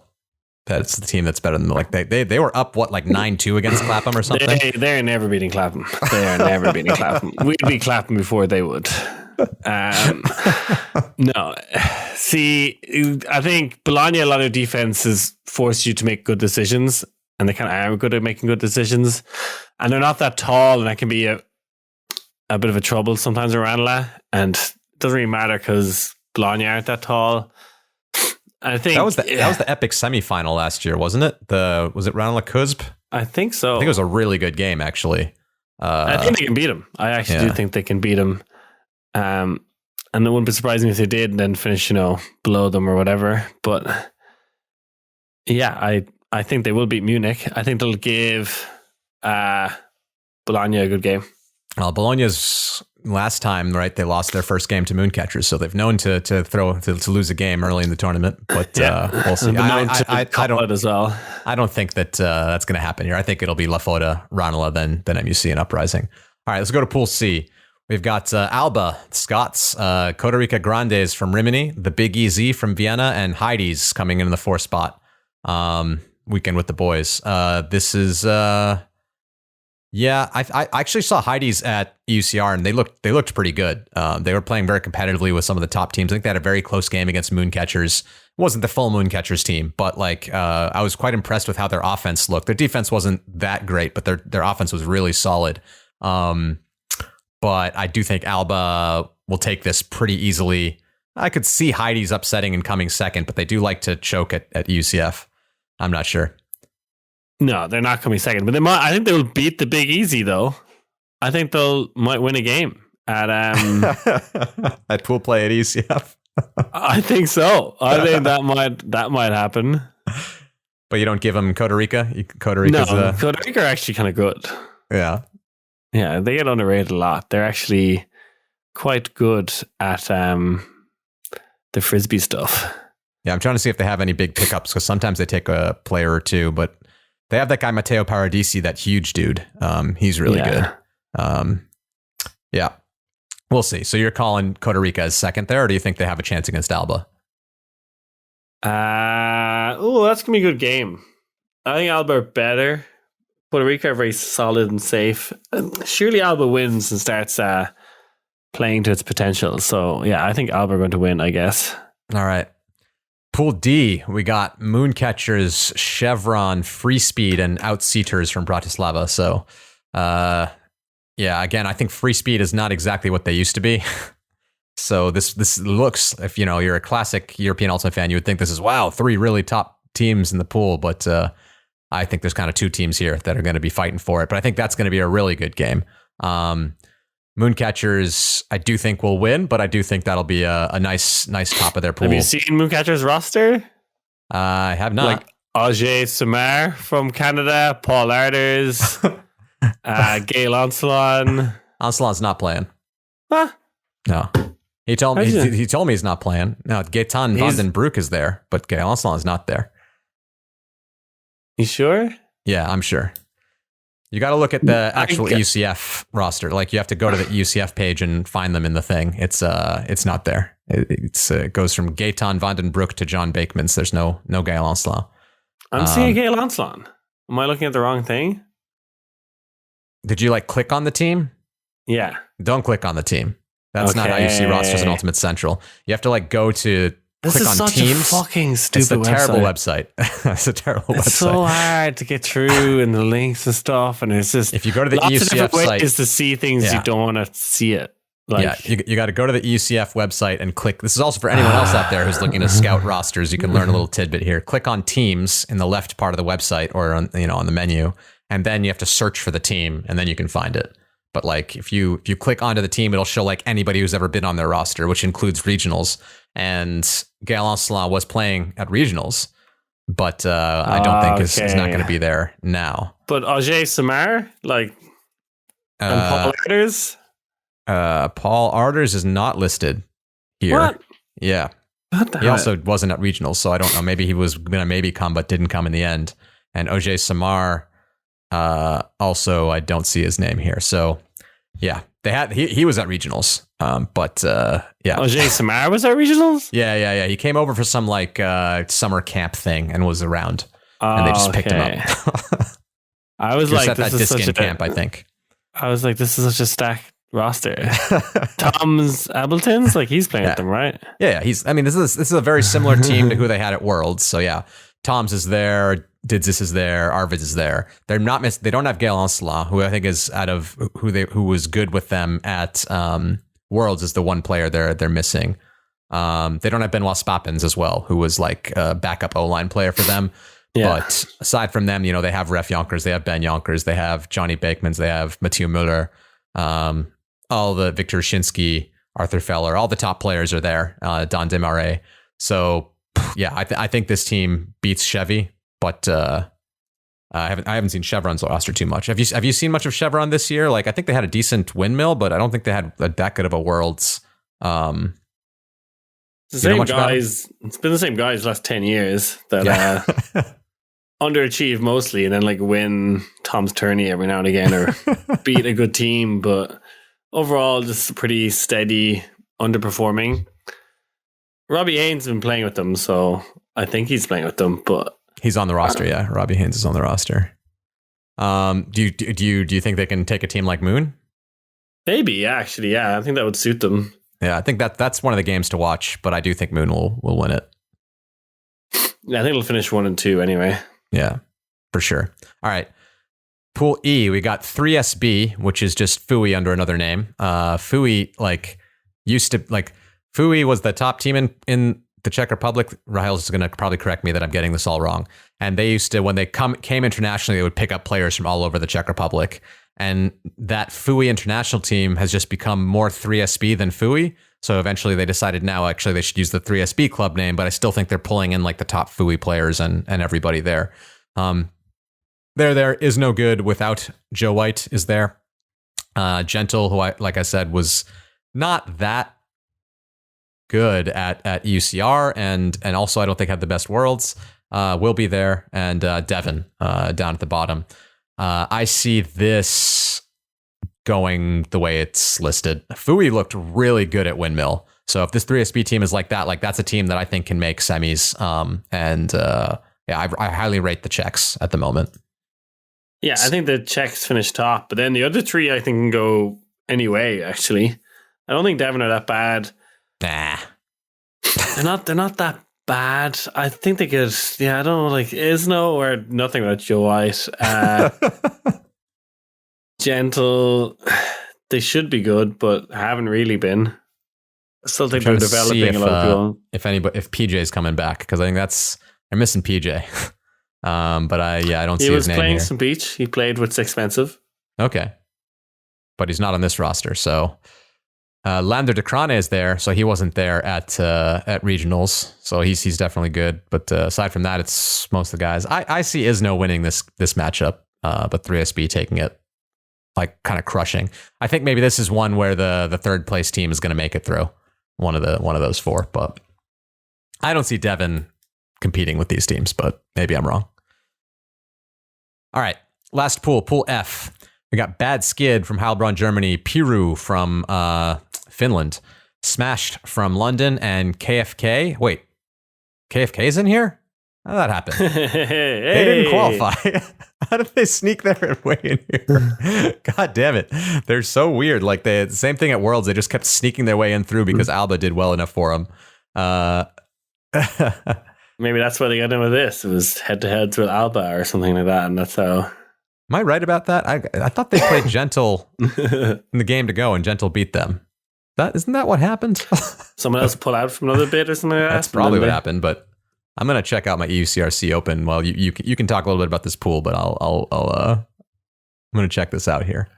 That's the team that's better than like they were up 9-2 against Clapham or something. They're never beating Clapham. They are never beating Clapham. We'd beat Clapham before they would. No, see, I think Bologna, a lot of defenses force you to make good decisions, and they kind of are good at making good decisions, and they're not that tall, and that can be a bit of a trouble sometimes around Ranelagh, and it doesn't really matter because Bologna aren't that tall. I think that was the epic semifinal last year, wasn't it? Was it Ranelagh Cusb? I think so. I think it was a really good game, actually. I think they can beat him. I actually do think they can beat him. And it wouldn't be surprising if they did and then finish, below them or whatever. But yeah, I think they will beat Munich. I think they'll give Bologna a good game. Well, Bologna's last time, right? They lost their first game to Mooncatchers, so they've known to lose a game early in the tournament. But we'll see. I don't as well. I don't think that that's going to happen here. I think it'll be Lafota, Ranelagh, then MUC and Uprising. All right, let's go to Pool C. We've got Alba, Scots, Costa Rica Grandes from Rimini, the Big EZ from Vienna, and Heidi's coming in the 4th spot. Weekend with the boys. This is. Yeah, I actually saw Heidi's at EUCR and they looked pretty good. They were playing very competitively with some of the top teams. I think they had a very close game against Mooncatchers. It wasn't the full Mooncatchers team, but I was quite impressed with how their offense looked. Their defense wasn't that great, but their offense was really solid. But I do think Alba will take this pretty easily. I could see Heidi's upsetting and coming second, but they do like to choke at EUCF. I'm not sure. No, they're not coming second, but I think they'll beat the Big Easy though. I think might win a game at at pool play at ECF. I think so. I think that might happen. But you don't give them Costa Rica? Costa Rica's Costa Rica are actually kind of good. Yeah. Yeah, they get underrated a lot. They're actually quite good at the Frisbee stuff. Yeah, I'm trying to see if they have any big pickups because sometimes they take a player or two, but they have that guy Matteo Paradisi, that huge dude. He's really good. Yeah, we'll see. So you're calling Costa Rica as second there, or do you think they have a chance against Alba? That's gonna be a good game. I think Alba are better. Puerto Rico are very solid and safe. Surely Alba wins and starts playing to its potential. So yeah, I think Alba are going to win, I guess. All right. Pool D, we got Mooncatchers, Chevron, Free Speed, and Outseaters from Bratislava. So, yeah, again, I think Free Speed is not exactly what they used to be. So this looks, if you're a classic European Ultimate fan, you would think this is, wow, 3 really top teams in the pool. But I think there's kind of 2 teams here that are going to be fighting for it. But I think that's going to be a really good game. Mooncatchers, I do think will win, but I do think that'll be a nice top of their pool. Have you seen Mooncatchers roster? I have not. Like Ajay Samar from Canada, Paul Arders, Gail Onsalon. Onsalon's not playing. Huh? No. He told me he's not playing. No, Gaetan van den Broek is there, but Gail Onsalon is not there. You sure? Yeah, I'm sure. You got to look at the actual EUCF roster. Like you have to go to the EUCF page and find them in the thing. It's not there. It goes from Gaetan van den Broek to John Bakeman's. There's no Gail Onslaught. I'm seeing Gail Onslaught. Am I looking at the wrong thing? Did you click on the team? Yeah. Don't click on the team. That's not how you see rosters in Ultimate Central. You have to go to click on teams. This is such a fucking stupid It's a terrible website. It's a terrible website. It's so hard to get through and the links and stuff. And it's just, if you go to the lots EUCF of different site, ways to see things you don't want to see it. You got to go to the EUCF website and click. This is also for anyone else out there who's looking to scout rosters. You can learn a little tidbit here. Click on teams in the left part of the website or on the menu, and then you have to search for the team, and then you can find it. But if you click onto the team, it'll show anybody who's ever been on their roster, which includes regionals. And Gail Onslaught was playing at regionals, but I don't think is not going to be there now. But Ajay Samar, and Paul Arders? Paul Arders is not listed here. What? Yeah. He also wasn't at regionals, so I don't know. Maybe he was going to come, but didn't come in the end. And Ajay Samar, also, I don't see his name here. So, yeah, he was at regionals. But yeah. Ajay Samar was at regionals? Yeah. He came over for some summer camp thing and was around. And they just picked him up. I was at that Diskin camp, I think. I was like, this is such a stacked roster. Tom's Ableton's he's playing with them, right? Yeah. This is a very similar team to who they had at Worlds. So yeah, Tom's is there. Didzis is there, Arvid is there. They don't have Gail Onslaught, who I think is out of who was good with them at Worlds, is the one player they're missing. They don't have Benoit Spappins as well, who was a backup O-line player for them. Yeah. But aside from them, they have Ref Yonkers, they have Ben Yonkers, they have Johnny Bakemans, they have Mathieu Muller, all the Victor Shinsky, Arthur Feller, all the top players are there. Don Desmarais. So yeah, I think this team beats Chevy. But I haven't seen Chevron's roster too much. Have you seen much of Chevron this year? I think they had a decent windmill, but I don't think they had that good of a Worlds. The same guys. It's been the same guys the last 10 years that underachieve mostly, and then win Tom's tourney every now and again, or beat a good team. But overall, just pretty steady underperforming. Robbie Haynes has been playing with them, so I think he's playing with them, but. He's on the roster, yeah. Robbie Haynes is on the roster. Do you think they can take a team like Moon? Maybe, actually, yeah. I think that would suit them. Yeah, I think that's one of the games to watch, but I do think Moon will win it. Yeah, I think it'll finish 1 and 2 anyway. Yeah, for sure. All right. Pool E, we got 3SB, which is just Fui under another name. Fui Fui was the top team in the Czech Republic. Rahel's is going to probably correct me that I'm getting this all wrong. And they used to, when they came internationally, they would pick up players from all over the Czech Republic. And that Fui international team has just become more 3SB than Fui. So eventually they decided now actually they should use the 3SB club name, but I still think they're pulling in like the top FUI players and everybody there. There is no good without Joe White is there. Gentle, who like I said, was not that good at UCR and also I don't think had the best worlds. Will be there, and Devin down at the bottom. I see this going the way it's listed. FUI looked really good at Windmill. So if this 3SB team is like that, like that's a team that I think can make semis. I highly rate the Czechs at the moment. Yeah, I think the Czechs finished top, but then the other three I think can go any way, actually. I don't think Devon are that bad. Nah. They're not that bad. I think they could, I don't know, like Isno or nothing without Joe White. Gentle, they should be good, but haven't really been. I still think they're developing a lot of people. If PJ's coming back, because I think they're missing PJ. But I don't see his name here. He was playing some beach. He played with Sixpensive. Okay. But he's not on this roster, so Lander de Crane is there, so he wasn't there at regionals, so he's definitely good. But aside from that, it's most of the guys. I see Isno winning this matchup, but 3SB taking it, like kind of crushing. I think maybe this is one where the third place team is going to make it through one of those four, but I don't see Devon competing with these teams, but maybe I'm wrong. All right, last pool F. We got Bad Skid from Heilbronn, Germany, Piru from Finland, Smashed from London, and KFK. Wait, KFK's in here? How did that happen? They didn't qualify. How did they sneak their way in here? God damn it. They're so weird. Like the same thing at Worlds. They just kept sneaking their way in through because Alba did well enough for them. Maybe that's why they got in with this. It was head-to-heads with Alba or something like that, and that's how... Am I right about that? I thought they played Gentle in the game to go, and Gentle beat them. Isn't that what happened? Someone else pull out from another bid or something like that? That's probably what happened, but I'm going to check out my EUCRC Open while you can talk a little bit about this pool, but I'm going to check this out here.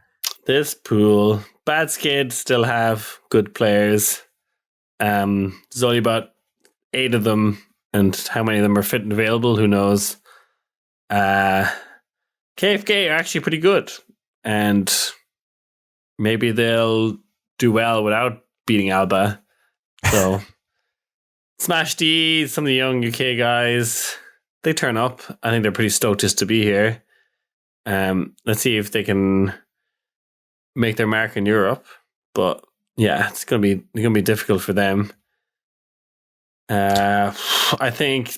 This pool, Bad Skid still have good players. There's only about 8 of them, and how many of them are fit and available, who knows? KFK are actually pretty good, and maybe they'll do well without beating Alba. So, Smash D, some of the young UK guys, they turn up. I think they're pretty stoked just to be here. Let's see if they can make their mark in Europe. But yeah, it's gonna be difficult for them. I think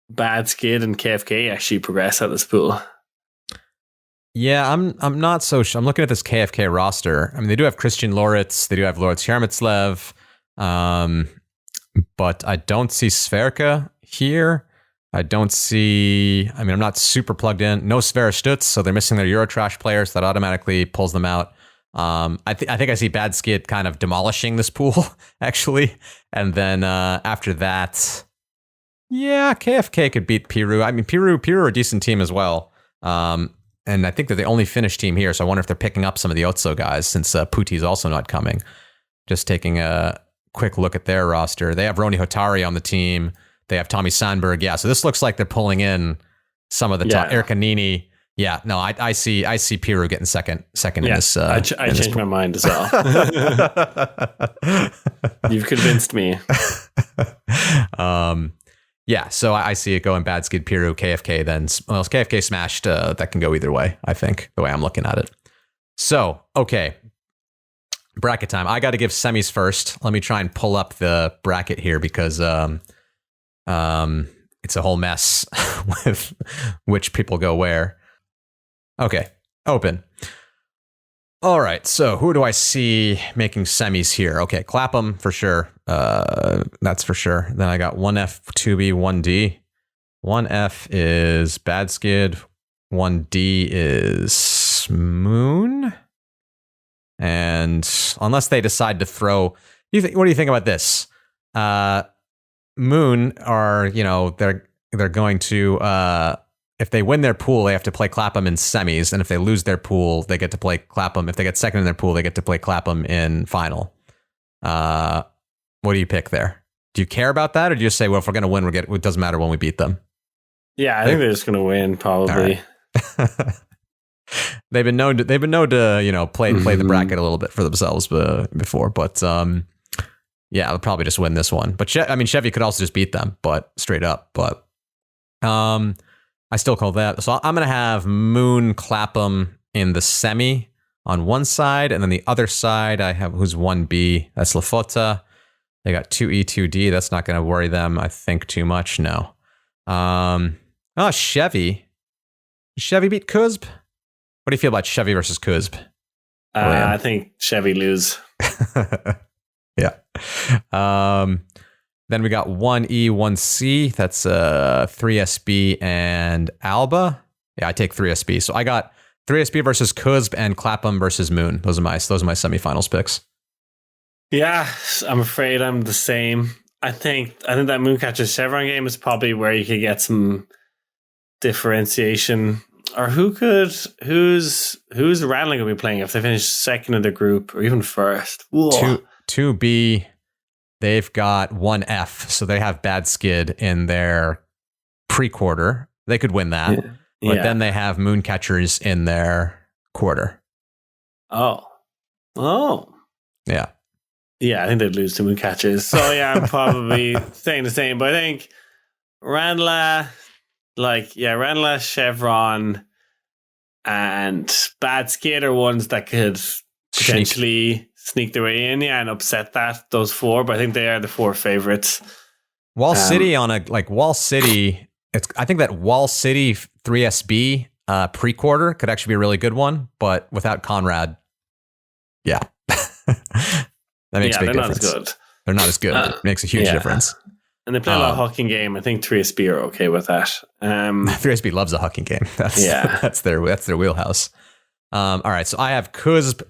Bad Skid and KFK actually progress out of this pool. Yeah, I'm not so sure. I'm looking at this KFK roster. I mean, they do have Christian Loritz. They do have Loritz Yarmitslev. But I don't see Sverka here. I don't see... I mean, I'm not super plugged in. No Sverre Stutz, so they're missing their Eurotrash players. That automatically pulls them out. I think I see Bad Skid kind of demolishing this pool, actually. And then after that... Yeah, KFK could beat Piru. I mean, Piru are a decent team as well. And I think they're the only Finnish team here, so I wonder if they're picking up some of the Otso guys since Puti's also not coming. Just taking a quick look at their roster. They have Roni Hotari on the team. They have Tommy Sandberg. Yeah, so this looks like they're pulling in some of the top. Erica Nini. Yeah, no, I see Piru getting second in this. I changed my mind as well. You've convinced me. Yeah, so I see it going Bad Skid, Piru, KFK, then KFK Smashed. That can go either way, I think, the way I'm looking at it. So, okay. Bracket time. I got to give semis first. Let me try and pull up the bracket here because it's a whole mess with which people go where. Okay, open. All right, so who do I see making semis here? Okay, Clapham for sure. That's for sure. Then I got 1F, 2B, 1D. 1F is Bad Skid. 1D is Moon. And unless they decide to throw... what do you think about this? Moon are, they're going to... if they win their pool, they have to play Clapham in semis. And if they lose their pool, they get to play Clapham. If they get second in their pool, they get to play Clapham in final. What do you pick there? Do you care about that, or do you just say, well, if we're going to win, it doesn't matter when we beat them? Yeah, I think they're just going to win, probably. Right. They've been known to play the bracket a little bit for themselves before, but yeah, they'll probably just win this one. But Chevy could also just beat them, but straight up. But I still call that. So I'm going to have Moon Clapham in the semi on one side, and then the other side I have who's 1B. That's Lafota. They got 2E, 2D. That's not going to worry them, I think, too much. No. Chevy. Chevy beat Cusp. What do you feel about Chevy versus Cusp? I think Chevy lose. Yeah. Then we got 1E, 1C. That's 3SB and Alba. Yeah, I take 3SB. So I got 3SB versus Cusp and Clapham versus Moon. Those are my semifinals picks. Yeah, I'm afraid I'm the same. I think that Mooncatcher's Chevron game is probably where you could get some differentiation. Or who's Rattling going to be playing if they finish second in the group or even first? 2B, they've got 1F, so they have bad skid in their pre-quarter. They could win that. Yeah. But then they have Mooncatchers in their quarter. Oh. Yeah. Yeah, I think they'd lose to Mooncatchers. So yeah, I'm probably saying the same. But I think Ranelagh, Chevron, and Bad Skid are ones that could potentially sneak their way in, and upset those four. But I think they are the four favorites. Wall City Wall City. I think that Wall City 3SB pre-quarter could actually be a really good one, but without Conrad, yeah. That makes a big difference. They're not as good. It makes a huge difference. And they play a lot of hucking game. I think 3SB are okay with that. 3SB loves a hucking game. That's their wheelhouse. All right, so I have Cusp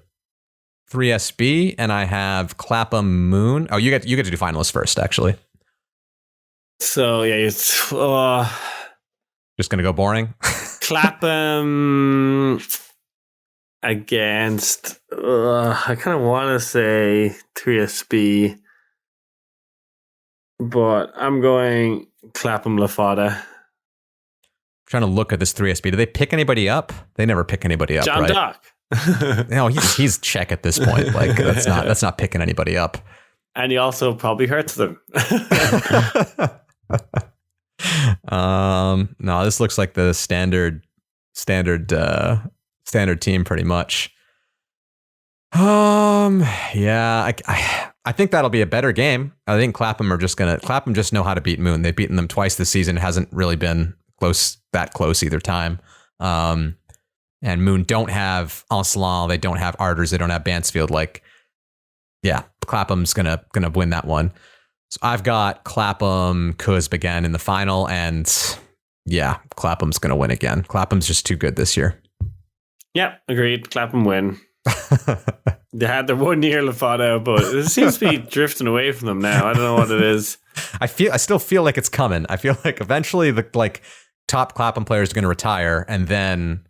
3SB and I have Clapham Moon. Oh, you get to do finalists first, actually. So yeah, it's just gonna go boring. Clapham against. I kind of want to say 3SB, but I'm going Clapham Lafada. Trying to look at this 3SB. Do they pick anybody up? They never pick anybody up. John right? Dock. No, he's check at this point. Like that's not picking anybody up. And he also probably hurts them. No, this looks like the standard team pretty much. Yeah, I think that'll be a better game. I think Clapham just know how to beat Moon. They've beaten them twice this season. It hasn't really been that close either time. And Moon don't have Ancelin, they don't have Arders, they don't have Bansfield. Clapham's gonna win that one. So I've got Clapham Cusp again in the final, and yeah, Clapham's gonna win again. Clapham's just too good this year. Yeah, agreed. Clapham win. They had their 1 year Lafada, but it seems to be drifting away from them now. I don't know what it is. I still feel like it's coming. I feel like eventually the top Clapham players are going to retire, and then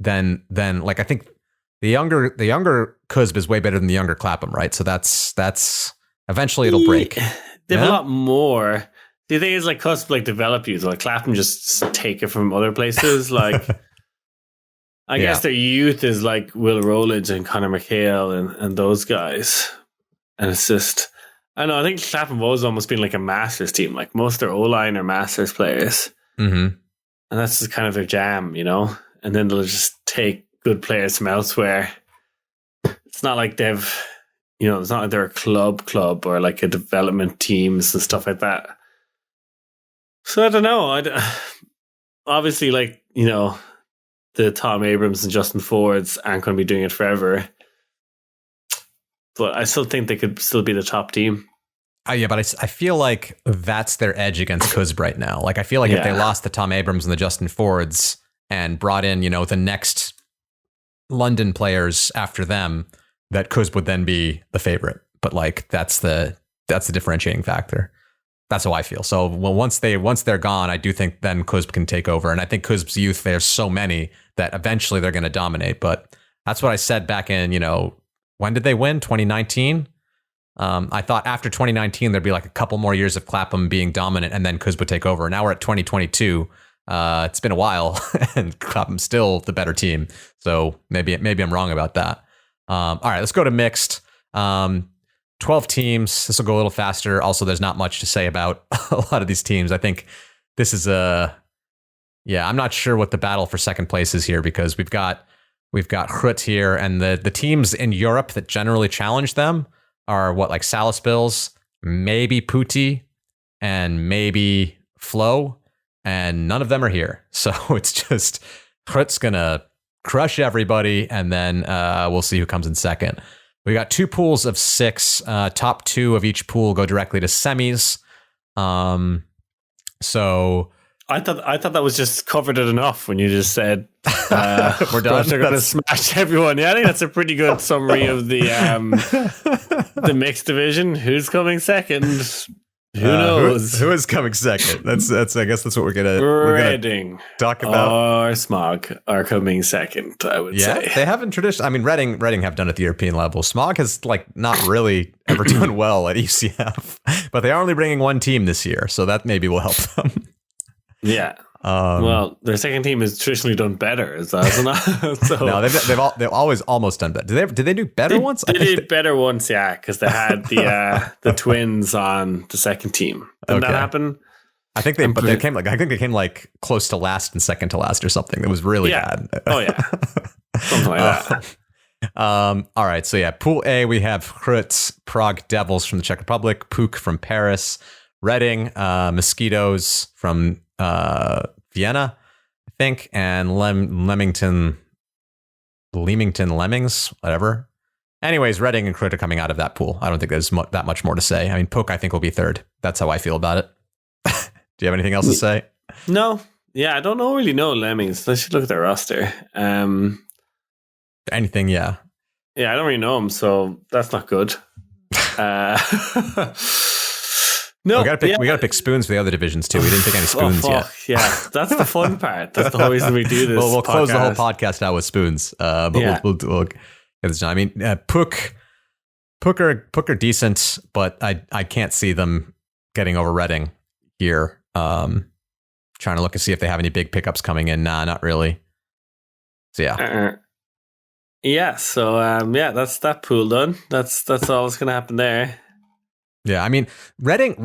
I think the younger Cusp is way better than the younger Clapham, right? So that's eventually it'll break. They have a lot more. The thing is, Cusp develop you, so Clapham just take it from other places. I guess their youth is Will Rowledge and Conor McHale and those guys. And it's just, I don't know, I think Clapham has almost been a Masters team. Most of their O-line are Masters players. Mm-hmm. And that's just kind of their jam, And then they'll just take good players from elsewhere. It's not like they've, it's not like they're a club or a development teams and stuff like that. So I don't know. Obviously, the Tom Abrams and Justin Fords aren't going to be doing it forever. But I still think they could still be the top team. Yeah, but I feel like that's their edge against Cusp right now. I feel like if they lost the Tom Abrams and the Justin Fords and brought in, the next London players after them, that Cusp would then be the favorite. But that's the differentiating factor. That's how I feel. So once they're gone, I do think then Cusp can take over. And I think Cusp's youth, there's so many that eventually they're going to dominate. But that's what I said back in, when did they win? 2019? I thought after 2019 there'd be like a couple more years of Clapham being dominant and then Kuz would take over. Now we're at 2022. It's been a while and Clapham's still the better team. So maybe I'm wrong about that. All right, let's go to mixed. 12 teams. This will go a little faster. Also, there's not much to say about a lot of these teams. I think this is I'm not sure what the battle for second place is here because we've got Hrut here, and the teams in Europe that generally challenge them are like Salisbury's, maybe Putty, and maybe Flow, and none of them are here. So it's just Hrut's gonna crush everybody, and then we'll see who comes in second. We got 2 pools of 6. Top 2 of each pool go directly to semis. So I thought that was just covered it enough when you just said we're done. They're going to smash everyone. Yeah, I think that's a pretty good summary of the mixed division. Who's coming second? Who knows? Who is coming second? That's I guess that's what we're gonna Reading talk about. Or Smog are coming second, I would say. They haven't traditionally. I mean, Reading have done at the European level. Smog has not really ever done well at EUCF, but they are only bringing one team this year, so that maybe will help them. Yeah. Well, their second team has traditionally done better, is that not? So, no, they've always almost done better. Did they do better once? They did better once, yeah, because they had the twins on the second team. Didn't that happen? I think they came like close to last and second to last or something. That was really bad. Oh yeah, something like that. All right, so yeah, Pool A we have Hrut, Prague Devils from the Czech Republic, Puk from Paris, Reading, Mosquitoes from Vienna, I think, and Leamington Lemmings, whatever. Anyways, Reading and Hrut are coming out of that pool. I don't think there's that much more to say. I mean, Puk, I think, will be third. That's how I feel about it. Do you have anything else to say? No. Yeah, I don't really know Lemmings. I should look at their roster. Anything, yeah. Yeah, I don't really know them, so that's not good. No, we gotta pick spoons for the other divisions too. We didn't pick any spoons yet. Yeah, that's the fun part. That's the whole reason we do this. Well, we'll close the whole podcast out with spoons. But we'll get this done. I mean, Puk are decent, but I can't see them getting over Reading here. Trying to look and see if they have any big pickups coming in. Nah, not really. So yeah. Yeah. So that's that pool done. That's all that's gonna happen there. Yeah, I mean, Reading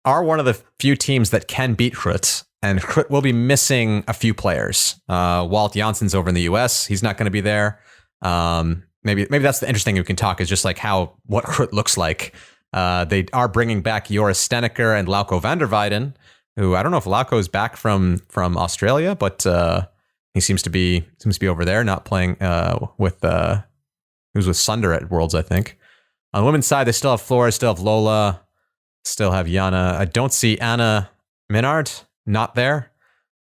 are one of the few teams that can beat Hrut, and Hrut will be missing a few players. Walt Janssen's over in the US; he's not going to be there. Maybe that's the interesting thing we can talk is just like what Hrut looks like. They are bringing back Joris Steneker and Lauko van der Weiden, who I don't know if Lauko is back from Australia, but he seems to be over there, not playing with he was with Sunder at Worlds, I think. On the women's side, they still have Flora, still have Lola, still have Jana. I don't see Anna Minard, not there.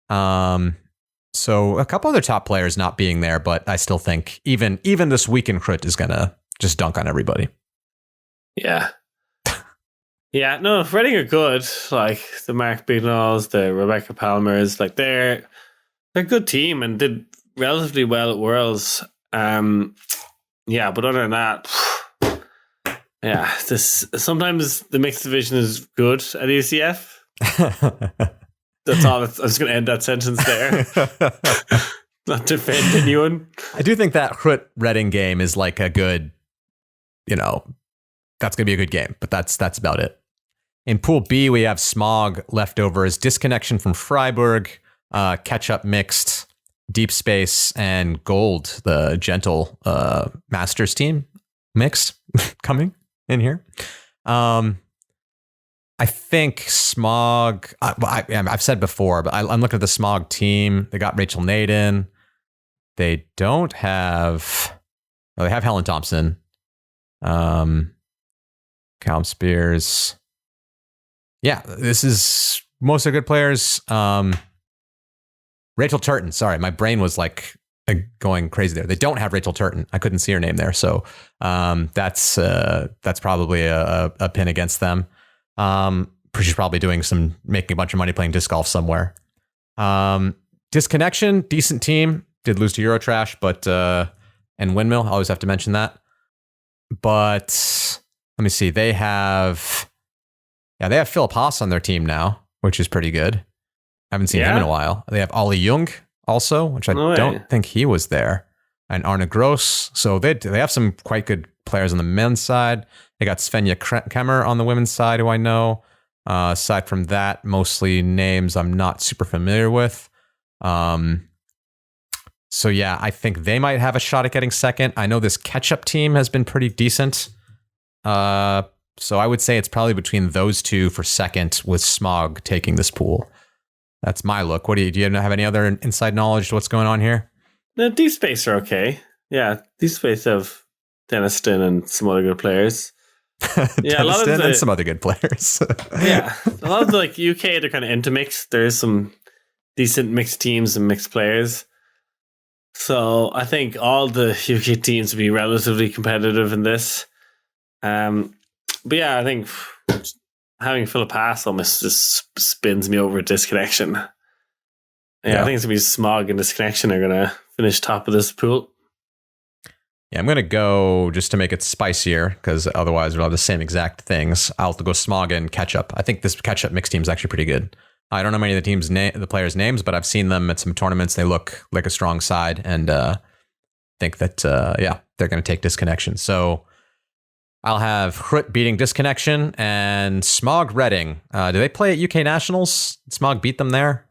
So a couple other top players not being there, but I still think even this weekend Hrut is going to just dunk on everybody. Yeah. Yeah, no, Reading are good. Like the Mark Bignalls, the Rebecca Palmers, like they're a good team and did relatively well at Worlds. Yeah, but other than that... Yeah, sometimes the mixed division is good at EUCF. That's all. I'm just going to end that sentence there. Not to offend anyone. I do think that Hrut Reading game is like a good, that's going to be a good game, but that's about it. In Pool B, we have Smog leftovers, Disconnection from Freiburg, Catch Up Mixed, Deep Space, and Gold, the Gentle Masters team mixed coming in here. I think Smog, I've said before, but I'm looking at the Smog team. They got Rachel Naden. They don't have, they have Helen Thompson. Calum Spears. Yeah, this is most of the good players. Rachel Turton. Sorry, my brain was like going crazy there. They don't have Rachel Turton. I couldn't see her name there, so that's probably a pin against them. She's probably making a bunch of money playing disc golf somewhere. Disconnection, decent team. Did lose to Eurotrash, but and Windmill. I always have to mention that. But let me see. They have Philip Haas on their team now, which is pretty good. Haven't seen him in a while. They have Ollie Jung also, which I don't think he was there, and Arne Gross. So they have some quite good players on the men's side. They got Svenja Kemmer on the women's side, who I know. Aside from that, mostly names I'm not super familiar with. So yeah, I think they might have a shot at getting second. I know this catch-up team has been pretty decent. So I would say it's probably between those two for second, with Smog taking this pool. That's my look. What do you have any other inside knowledge to what's going on here? The Deep Space are okay. Yeah, Deep Space have Denniston and some other good players. Yeah, a lot of and some other good players. Yeah, a lot of the UK, they're kind of into mix. There's some decent mixed teams and mixed players. So I think all the UK teams will be relatively competitive in this. But yeah, I think having Philip Haas almost just spins me over Disconnection. Yeah, I think it's going to be Smog and Disconnection are going to finish top of this pool. Yeah, I'm going to go, just to make it spicier, because otherwise we'll have the same exact things. I'll have to go Smog and Ketchup. I think this Ketchup mixed team is actually pretty good. I don't know many of the players' names, but I've seen them at some tournaments. They look like a strong side, and think that, they're going to take Disconnection. So I'll have Hrut beating Disconnection and Smog Reading. Do they play at UK Nationals? Did Smog beat them there?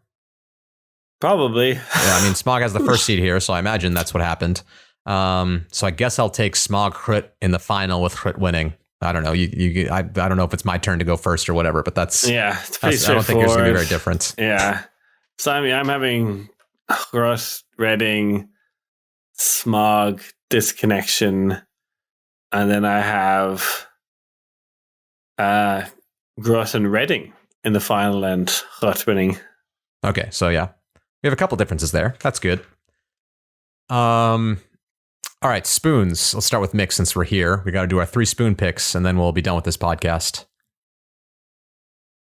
Probably. Yeah, I mean, Smog has the first seed here, so I imagine that's what happened. So I guess I'll take Smog Hrut in the final, with Hrut winning. I don't know. I don't know if it's my turn to go first or whatever, but it's pretty straightforward. I don't think it's going to be very different. Yeah. So I mean, I'm having Hrut, Reading, Smog, Disconnection, and then I have Hrut and Reading in the final, and Hrut winning. Okay, so yeah, we have a couple differences there. That's good. All right, spoons. Let's start with mix since we're here. We got to do our 3 spoon picks, and then we'll be done with this podcast.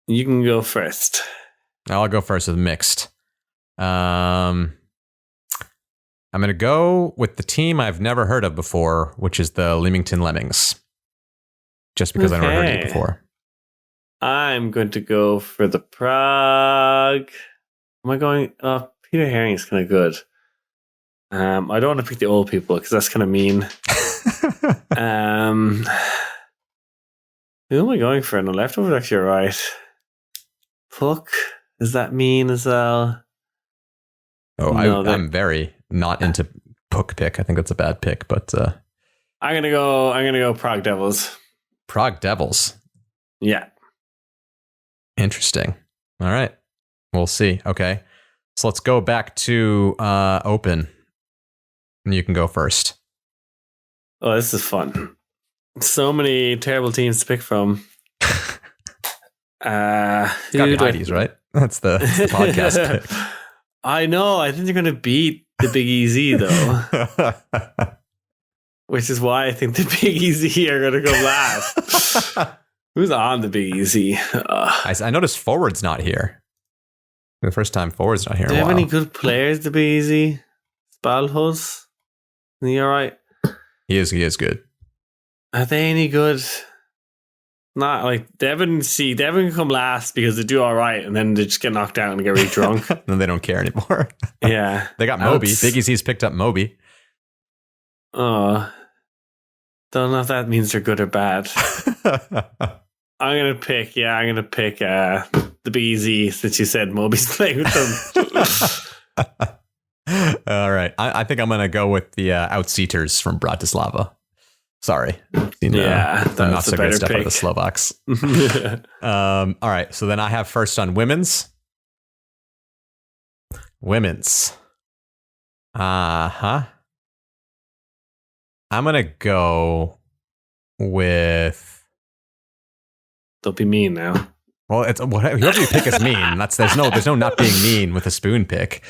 You can go first. I'll go first with mixed. I'm going to go with the team I've never heard of before, which is the Leamington Lemmings. Just because I've never heard of it before. I'm going to go for the Prague. Am I going? Peter Herring is kind of good. I don't want to pick the old people because that's kind of mean. Who am I going for? No, leftover actually right. Puck, is that mean as well? Oh, no, I'm very not into Puck pick. I think that's a bad pick, but I'm gonna go Prague Devils. Prague Devils. Yeah. Interesting. All right. We'll see. Okay. So let's go back to open. And you can go first. Oh, this is fun. So many terrible teams to pick from. It's got to be Heidi's, right? That's the podcast pick. I know. I think they're going to beat the Big Easy, though. Which is why I think the Big Easy are going to go last. Who's on the Big Easy? I noticed Forward's not here. The first time Forward's not here. Do they have any good players, the Big Easy? Spalhos? Is he all right? He is good. Are they any good? Not like Devon can come last because they do all right, and then they just get knocked out and get really drunk. Then they don't care anymore. Yeah. They got Moby. Big Easy's picked up Moby. Oh. Don't know if that means they're good or bad. I'm gonna pick the Big Easy since you said Moby's playing with them. All right. I think I'm going to go with the Outseaters from Bratislava. Sorry. I'm not so good stuff out of the Slovaks. All right. So then I have first on women's. I'm going to go with... Don't be mean now. Well, it's whoever you pick is mean. There's no not being mean with a spoon pick.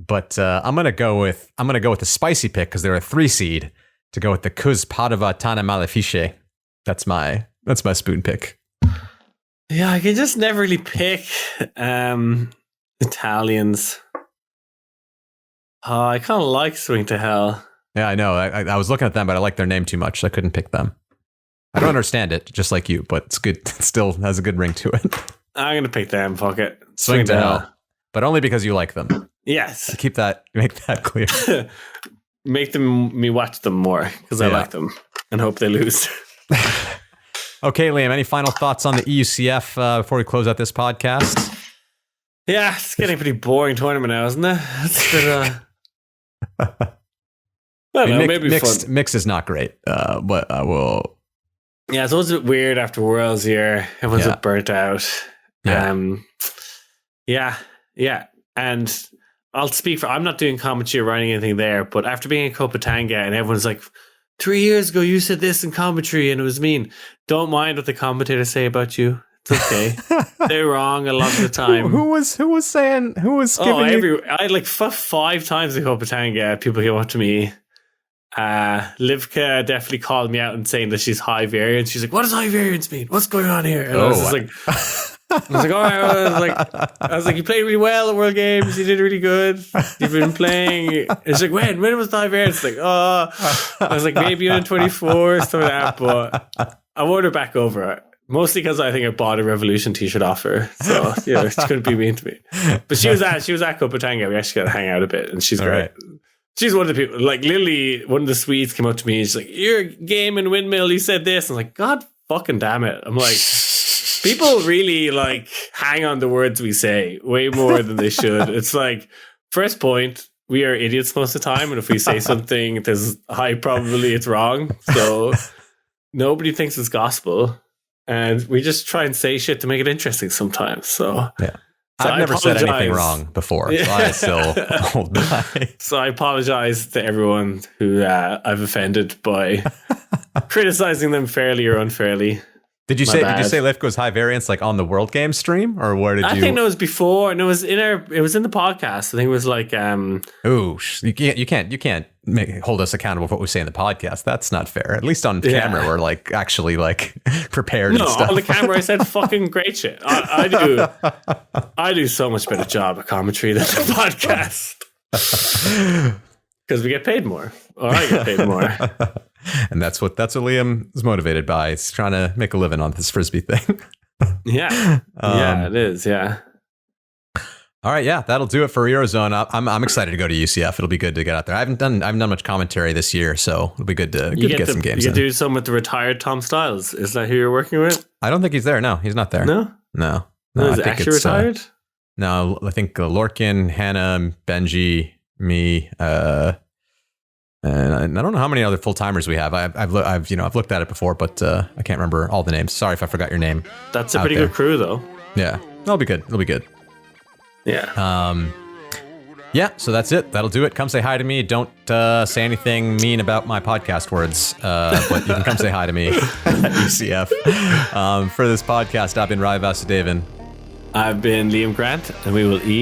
But I'm gonna go with the spicy pick because they're a 3 seed to go with the Kuz Padova Tana Malefice. That's my spoon pick. Yeah, I can just never really pick Italians. I kind of like Swing to Hell. Yeah, I know. I was looking at them, but I like their name too much. So I couldn't pick them. I don't understand it, just like you, but it's good. It still has a good ring to it. I'm going to pick them. Fuck it. Swing to hell. But only because you like them. Yes. Make that clear. Make me watch them more because I like them and hope they lose. Okay, Liam, any final thoughts on the EUCF before we close out this podcast? Yeah, it's getting a pretty boring tournament now, isn't it? It's been, I don't know, maybe mixed is not great, but I will. Yeah, it's always a bit weird after Worlds here. Everyone's a bit burnt out. Yeah. And I'll speak for, I'm not doing commentary or writing anything there, but after being in Kopatanga and everyone's like, 3 years ago you said this in commentary and it was mean. Don't mind what the commentators say about you. It's okay. They're wrong a lot of the time. Who was giving you? I had like 5 times in Kopatanga, people came up to me. Livka definitely called me out and saying that she's high variance. She's like, what does high variance mean? What's going on here? And I was just like, all right. I was like, you played really well at World Games. You did really good. You've been playing. And she's like, when was the high variance? Like, I was like, maybe in 24, stuff like that. But I won her back over. Mostly because I think I bought a Revolution t-shirt off her. So, yeah, she couldn't be mean to me. But she was at Kopatanga. We actually got to hang out a bit. And she's great. Right. She's one of the people, like, literally, one of the Swedes came up to me and she's like, you're game and windmill, you said this. I'm like, God fucking damn it. I'm like, people really, like, hang on the words we say way more than they should. It's like, first point, we are idiots most of the time. And if we say something, there's high probability it's wrong. So nobody thinks it's gospel. And we just try and say shit to make it interesting sometimes. So, yeah. So I've never said anything wrong before. So I still hold by. So I apologize to everyone who I've offended by criticizing them fairly or unfairly. Did you say Lifko was high variance like on the World Games stream, or where did you? I think it was before. No, it was in the podcast. I think it was like you can't hold us accountable for what we say in the podcast. That's not fair. At least on camera, we're like actually like prepared. No, and stuff. On the camera, I said fucking great shit. I do so much better job at commentary than the podcast because we get paid more, or I get paid more. And that's what Liam is motivated by. He's trying to make a living on this Frisbee thing. Yeah, it is. Yeah. All right, yeah, that'll do it for Eurozone. I'm excited to go to UCF. It'll be good to get out there. I haven't done much commentary this year, so it'll be good to get some games. You can do some with the retired Tom Stiles. Is that who you're working with? I don't think he's there. No, he's not there. No. Is he actually retired? No, I think Lorkin, Hannah, Benji, me, and I don't know how many other full timers we have. I've looked at it before, but I can't remember all the names. Sorry if I forgot your name. That's a pretty good crew, though. Yeah, it'll be good. Yeah. Yeah. So that's it. That'll do it. Come say hi to me. Don't say anything mean about my podcast words, but you can come say hi to me at UCF. For this podcast, I've been Ravi Vasudevan. I've been Liam Grant, and we will eat.